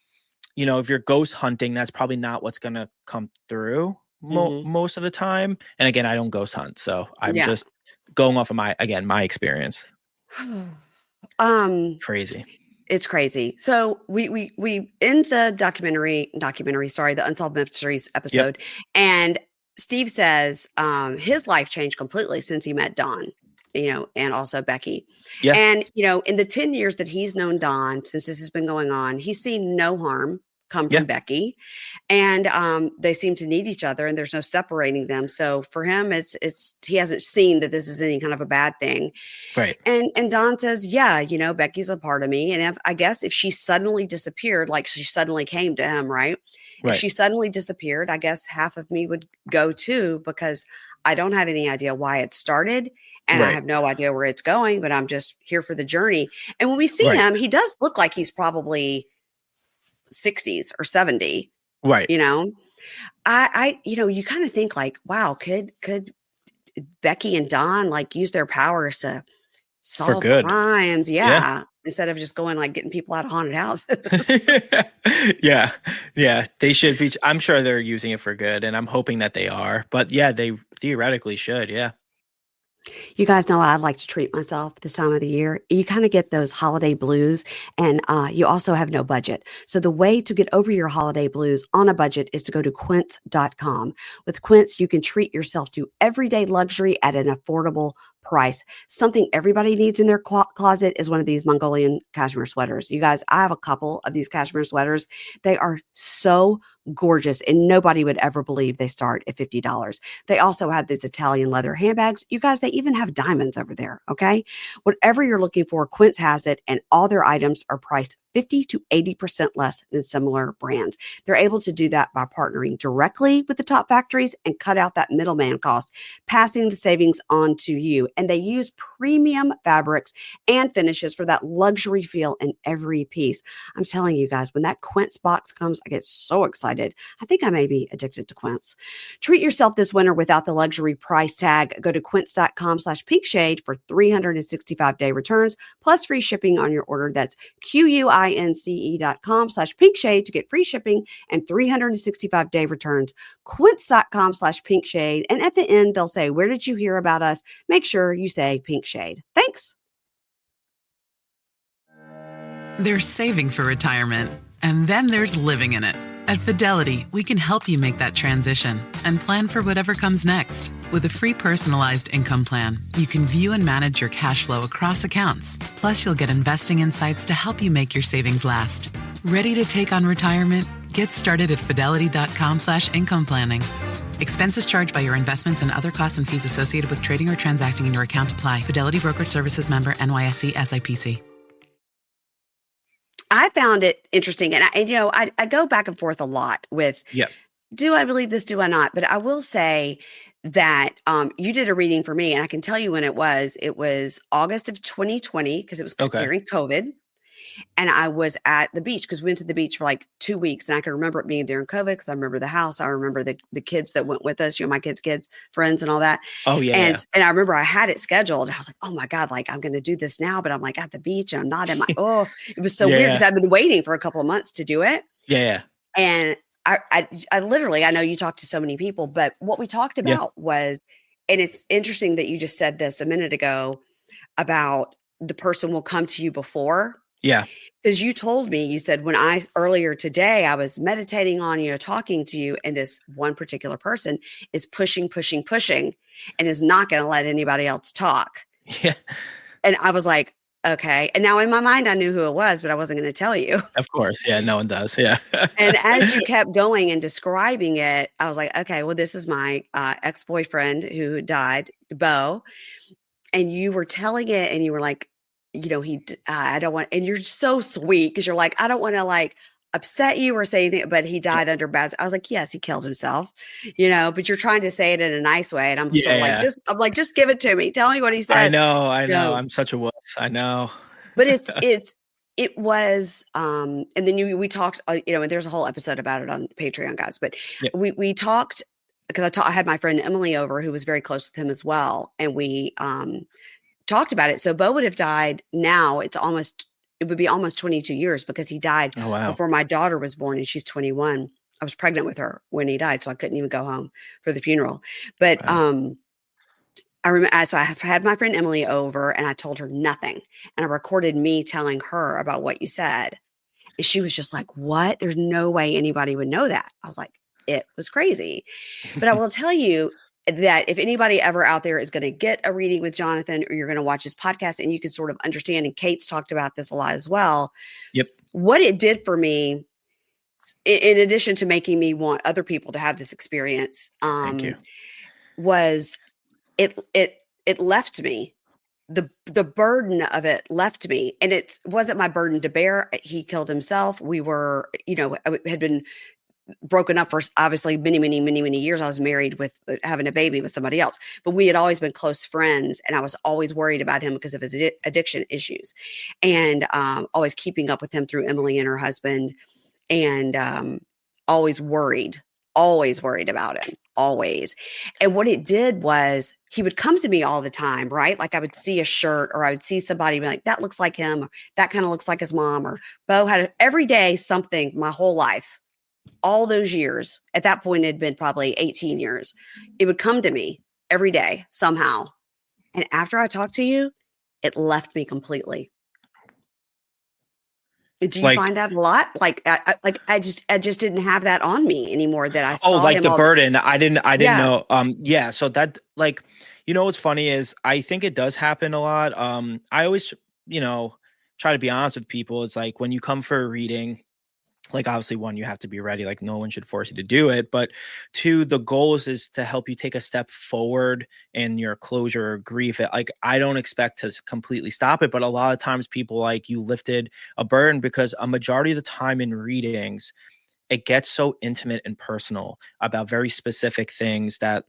if you're ghost hunting, that's probably not what's going to come through Mhm. most of the time. And again, I don't ghost hunt. So I'm Yeah. just going off of my experience. Um, Crazy. It's crazy. So we in the documentary, sorry, the Unsolved Mysteries episode, and Steve says his life changed completely since he met Dawn, and also Becky. Yeah. And in the 10 years that he's known Dawn, since this has been going on, he's seen no harm come from Becky. And they seem to need each other and there's no separating them. So for him, it's he hasn't seen that this is any kind of a bad thing. Right. And Don says, yeah, Becky's a part of me. And I guess if she suddenly disappeared, like she suddenly came to him, right? If she suddenly disappeared, I guess half of me would go too, because I don't have any idea why it started. And I have no idea where it's going, but I'm just here for the journey. And when we see him, he does look like he's probably 60s or 70. Right. You kind of think like, wow, could Becky and Don like use their powers to For solve good. crimes? Yeah. Yeah. Instead of just going like getting people out of haunted houses. Yeah. Yeah. They should be. I'm sure they're using it for good, and I'm hoping that they are. But yeah, they theoretically should. Yeah. You guys know I like to treat myself this time of the year. You kind of get those holiday blues, and you also have no budget. So the way to get over your holiday blues on a budget is to go to quince.com. With Quince, you can treat yourself to everyday luxury at an affordable price. Something everybody needs in their closet is one of these Mongolian cashmere sweaters. You guys, I have a couple of these cashmere sweaters. They are so gorgeous, and nobody would ever believe they start at $50. They also have these Italian leather handbags. You guys, they even have diamonds over there. Okay. Whatever you're looking for, Quince has it, and all their items are priced 50 to 80% less than similar brands. They're able to do that by partnering directly with the top factories and cut out that middleman cost, passing the savings on to you. And they use premium fabrics and finishes for that luxury feel in every piece. I'm telling you guys, when that Quince box comes, I get so excited. I think I may be addicted to Quince. Treat yourself this winter without the luxury price tag. Go to quince.com/pinkshade for 365-day returns plus free shipping on your order. That's QUINCE.com/pinkshade to get free shipping and 365-day returns. Quince.com/pinkshade. And at the end, they'll say, "Where did you hear about us?" Make sure you say Pink Shade. Thanks. There's saving for retirement, and then there's living in it. At Fidelity, we can help you make that transition and plan for whatever comes next. With a free personalized income plan, you can view and manage your cash flow across accounts. Plus, you'll get investing insights to help you make your savings last. Ready to take on retirement? Get started at fidelity.com/income planning. Expenses charged by your investments and other costs and fees associated with trading or transacting in your account apply. Fidelity Brokerage Services member NYSE SIPC. I found it interesting. And I go back and forth a lot with, Yeah. do I believe this? Do I not? But I will say that you did a reading for me, and I can tell you when it was. It was August of 2020 because it was Okay. during COVID. And I was at the beach because we went to the beach for like 2 weeks. And I can remember it being during COVID because I remember the house. I remember the kids that went with us, my kids' friends and all that. Oh yeah. And I remember I had it scheduled. I was like, oh my God, like I'm going to do this now, but I'm like at the beach and I'm not in my, it was so weird because I've been waiting for a couple of months to do it. Yeah. And I literally, I know you talked to so many people, but what we talked about was, and it's interesting that you just said this a minute ago about the person will come to you before. Yeah. Because you told me, you said earlier today, I was meditating on you, talking to you, and this one particular person is pushing, and is not going to let anybody else talk. Yeah. And I was like, okay. And now in my mind, I knew who it was, but I wasn't going to tell you. Of course. Yeah. No one does. Yeah. And as you kept going and describing it, I was like, okay, well, this is my ex-boyfriend who died, Bo. And you were telling it and you were like, I don't want, and you're so sweet because you're like, I don't want to like upset you or say anything, but he died under bad. I was like, yes, he killed himself, but you're trying to say it in a nice way. And I'm sort of like, just give it to me. Tell me what he said. I know. I'm such a wuss. I know. But it was, and then we talked, and there's a whole episode about it on Patreon, guys, but we talked because I had my friend Emily over who was very close with him as well. And we, talked about it. So Bo would have died now. It would be almost 22 years because he died before my daughter was born and she's 21. I was pregnant with her when he died. So I couldn't even go home for the funeral. But I remember, so I have had my friend Emily over and I told her nothing. And I recorded me telling her about what you said. And she was just like, what? There's no way anybody would know that. I was like, it was crazy. But I will tell you, that if anybody ever out there is going to get a reading with Jonathan or you're going to watch his podcast and you can sort of understand, and Kate's talked about this a lot as well. Yep. What it did for me, in addition to making me want other people to have this experience, Thank you. was it left me. The burden of it left me, and it wasn't my burden to bear. He killed himself. We were, had been broken up for obviously many years. I was married with having a baby with somebody else, but we had always been close friends. And I was always worried about him because of his addiction issues and always keeping up with him through Emily and her husband and always worried always worried about him, always. And what it did was he would come to me all the time, right? Like I would see a shirt or I would see somebody be like, that looks like him, or that kind of looks like his mom, or Bo had every day something my whole life, all those years. At that point, it had been probably 18 years. It would come to me every day somehow. And after I talked to you, it left me completely. Do you Like, find that a lot? Like, I just didn't have that on me anymore. That I oh, saw like him the all. burden. I didn't Yeah, know. Yeah. So that, like, what's funny is I think it does happen a lot. I always, try to be honest with people. It's like when you come for a reading, like obviously one, you have to be ready. Like no one should force you to do it. But two, the goal is to help you take a step forward in your closure or grief. Like I don't expect to completely stop it, but a lot of times people like you lifted a burden because a majority of the time in readings, it gets so intimate and personal about very specific things that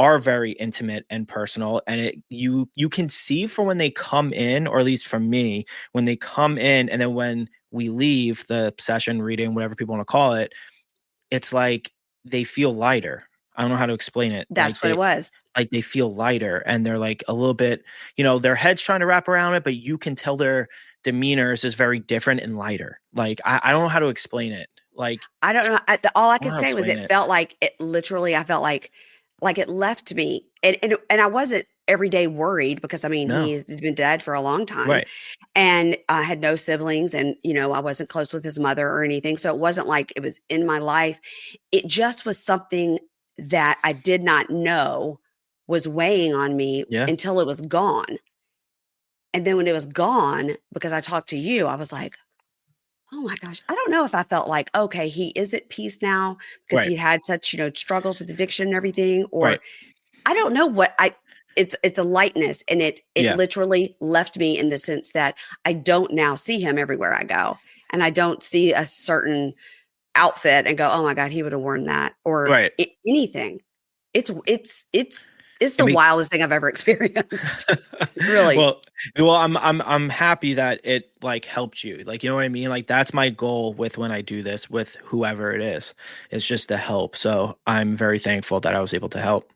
are very intimate and personal, and you can see from when they come in, or at least for me, when they come in and then when we leave the session, reading, whatever people want to call it, it's like they feel lighter. I don't know how to explain it. that's what it was. Like they feel lighter and they're like a little bit, their head's trying to wrap around it, but you can tell their demeanors is very different and lighter. Like I don't know how to explain it. Like I don't know. All I don't could know how to say was explain it it. felt like it literally, I felt like it left me. And I wasn't every day worried because I mean, No. he's been dead for a long time Right. and I had no siblings and, I wasn't close with his mother or anything. So it wasn't like it was in my life. It just was something that I did not know was weighing on me Yeah. until it was gone. And then when it was gone, because I talked to you, I was like, oh my gosh. I don't know if I felt like, okay, he is at peace now because Right. he had such, struggles with addiction and everything. Right. Or I don't know what it's a lightness and it Yeah. literally left me in the sense that I don't now see him everywhere I go. And I don't see a certain outfit and go, oh my God, he would have worn that or Right. anything. It's It the makes wildest thing I've ever experienced. Really. well, I'm happy that it like helped you. Like, you know what I mean? Like that's my goal with when I do this with whoever it is. It's just to help. So I'm very thankful that I was able to help.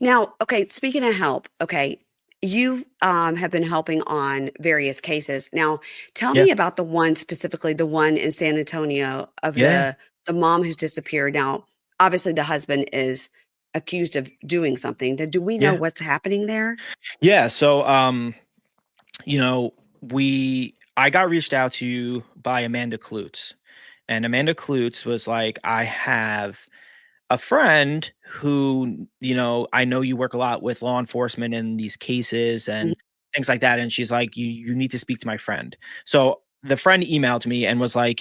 Now, okay, speaking of help, okay, you have been helping on various cases. Now, tell Yeah. me about the one specifically, the one in San Antonio of Yeah. the mom who's disappeared. Now, obviously, the husband is accused of doing something. Do we know Yeah. what's happening there? Yeah. So you know, I got reached out to by Amanda Klutz. And Amanda Klutz was like, I have a friend who, I know you work a lot with law enforcement in these cases Mhm. and things like that. And she's like, you need to speak to my friend. So the friend emailed me and was like,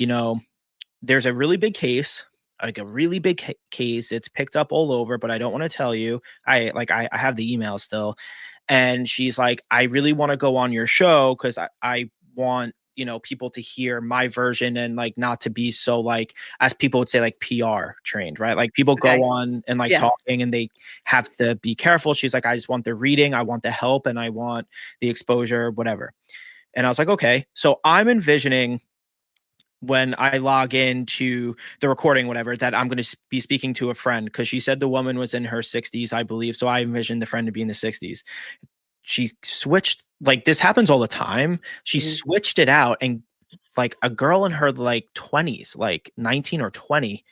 there's a really big case, like a really big case. It's picked up all over, but I don't want to tell you. I have the email still. And she's like, I really want to go on your show because I want, people to hear my version and like not to be so like, as people would say, like PR trained, right? Like people go Okay. on and like Yeah. talking and they have to be careful. She's like, I just want the reading, I want the help, and I want the exposure, whatever. And I was like, okay. So I'm envisioning when I log into the recording, whatever, that I'm going to be speaking to a friend because she said the woman was in her 60s, I believe. So I envisioned the friend to be in the 60s. She switched, like this happens all the time. She Mhm. switched it out and like a girl in her like 20s, like 19 or 20,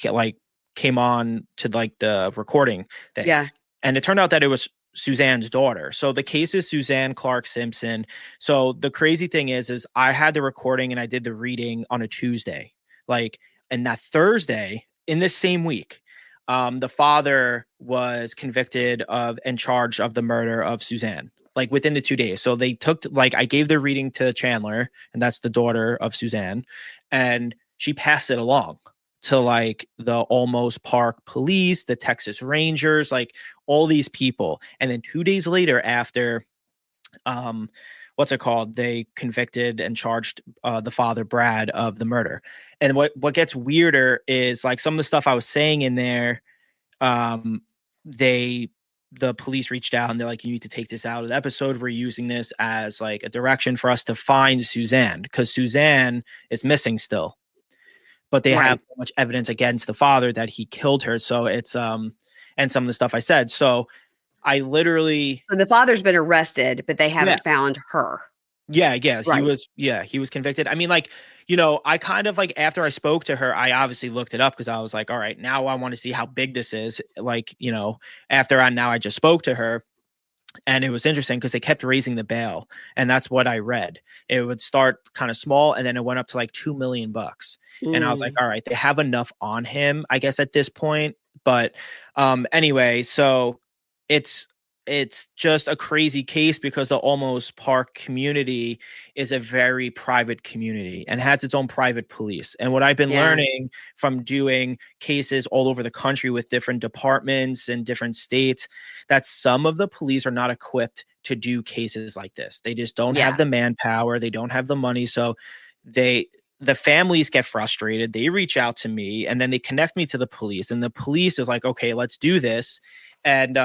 like came on to like the recording thing. Yeah. And it turned out that it was Suzanne's daughter. So the case is Suzanne Clark Simpson. So the crazy thing is I had the recording and I did the reading on a Tuesday. Like, and that Thursday in this same week, the father was convicted of and charged of the murder of Suzanne, like within the 2 days. So they took, like, I gave the reading to Chandler, and that's the daughter of Suzanne, and she passed it along to like the Almost Park police, the Texas Rangers, like all these people. And then 2 days later, after what's it called, they convicted and charged the father, Brad, of the murder. And what gets weirder is like some of the stuff I was saying in there, the police reached out and they're like, you need to take this out of the episode. We're using this as like a direction for us to find Suzanne because Suzanne is missing still. but they have Right. so much evidence against the father that he killed her. So it's and some of the stuff I said. So I literally So the father's been arrested, but they yeah. haven't found her. Yeah, Right. he was convicted. I mean, like, I kind of like after I spoke to her, I obviously looked it up because I was like, all right, now I want to see how big this is. Like, after I just spoke to her. And it was interesting because they kept raising the bail, and that's what I read. It would start kind of small, and then it went up to like $2 million. And I was like, Mm. all right, they have enough on him, I guess, at this point. But anyway, so it's it's just a crazy case because the Almost Park community is a very private community and has its own private police. And what I've been Yeah. learning from doing cases all over the country with different departments and different states, that some of the police are not equipped to do cases like this. They just don't have Yeah. the manpower, they don't have the money. So they the families get frustrated. They reach out to me and then they connect me to the police. And the police is like, okay, let's do this. And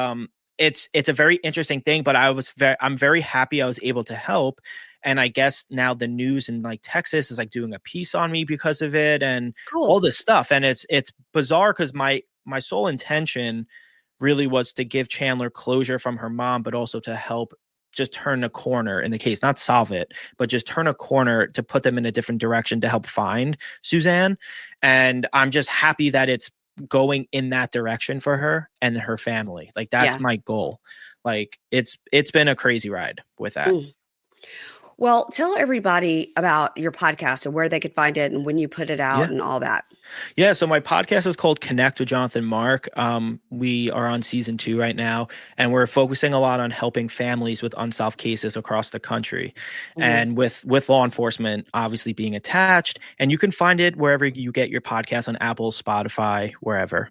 it's a very interesting thing, but I'm very happy I was able to help. And I guess now the news in like Texas is like doing a piece on me because of it and all Cool. this stuff. And it's bizarre because my sole intention really was to give Chandler closure from her mom, but also to help just turn a corner in the case, not solve it, but just turn a corner to put them in a different direction to help find Suzanne. And I'm just happy that it's going in that direction for her and her family. Like that's Yeah. my goal. Like it's been a crazy ride with that. Mm. Well, tell everybody about your podcast and where they could find it and when you put it out Yeah. and all that. Yeah, so my podcast is called Connect with Jonathan Mark. We are on season 2 right now, and we're focusing a lot on helping families with unsolved cases across the country, Mhm. and with law enforcement obviously being attached. And you can find it wherever you get your podcast on Apple, Spotify, wherever.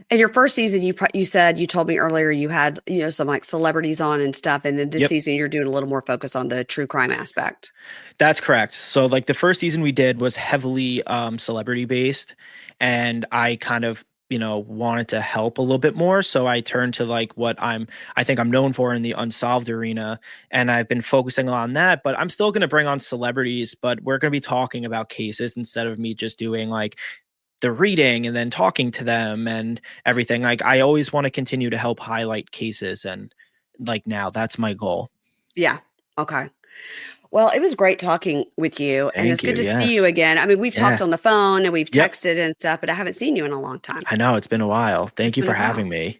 And your first season, you said you told me earlier you had some like celebrities on and stuff, and then this Yep. season you're doing a little more focus on the true crime aspect. That's correct. So like the first season we did was heavily celebrity based, and I kind of wanted to help a little bit more, so I turned to like what I think I'm known for in the unsolved arena, and I've been focusing on that. But I'm still going to bring on celebrities, but we're going to be talking about cases instead of me just doing like the reading and then talking to them and everything. Like I always want to continue to help highlight cases, and like now that's my goal. Yeah. Okay. Well, it was great talking with you, and it's Thank good you. to see you Yes. again. I mean, we've Yeah. talked on the phone and we've Yep. texted and stuff, but I haven't seen you in a long time. I know it's been a while. It's Thank you been for a while. having me.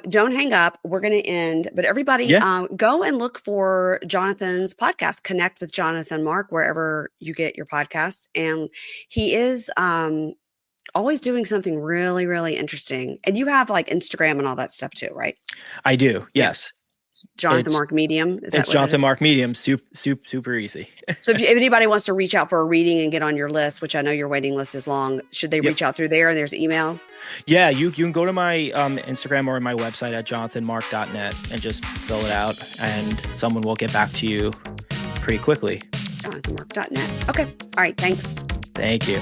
Don't hang up. We're going to end, but everybody, Yeah. go and look for Jonathan's podcast. Connect with Jonathan Mark wherever you get your podcasts, and he is always doing something really, really interesting. And you have like Instagram and all that stuff too, right? I do. Yeah, Yes. Jonathan It's Mark Medium. Is that it's what it Jonathan is? Mark Medium. Super easy. So if anybody wants to reach out for a reading and get on your list, which I know your waiting list is long, should they Yep. reach out through there? And there's email. Yeah, you can go to my Instagram or my website at jonathanmark.net and just fill it out, and someone will get back to you pretty quickly. JonathanMark.net. Okay. All right. Thanks. Thank you.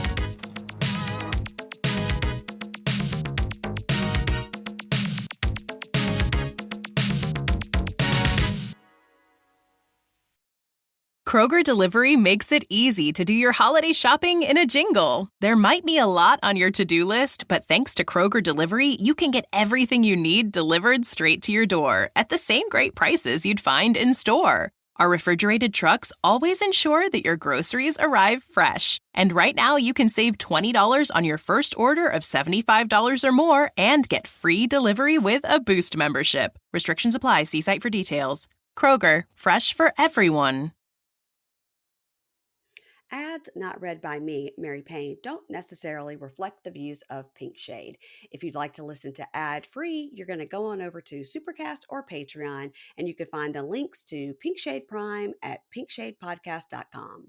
Kroger Delivery makes it easy to do your holiday shopping in a jingle. There might be a lot on your to-do list, but thanks to Kroger Delivery, you can get everything you need delivered straight to your door at the same great prices you'd find in store. Our refrigerated trucks always ensure that your groceries arrive fresh. And right now, you can save $20 on your first order of $75 or more and get free delivery with a Boost membership. Restrictions apply. See site for details. Kroger, fresh for everyone. Ads not read by me, Mary Payne, don't necessarily reflect the views of Pink Shade. If you'd like to listen to ad-free, you're going to go on over to Supercast or Patreon, and you can find the links to Pink Shade Prime at pinkshadepodcast.com.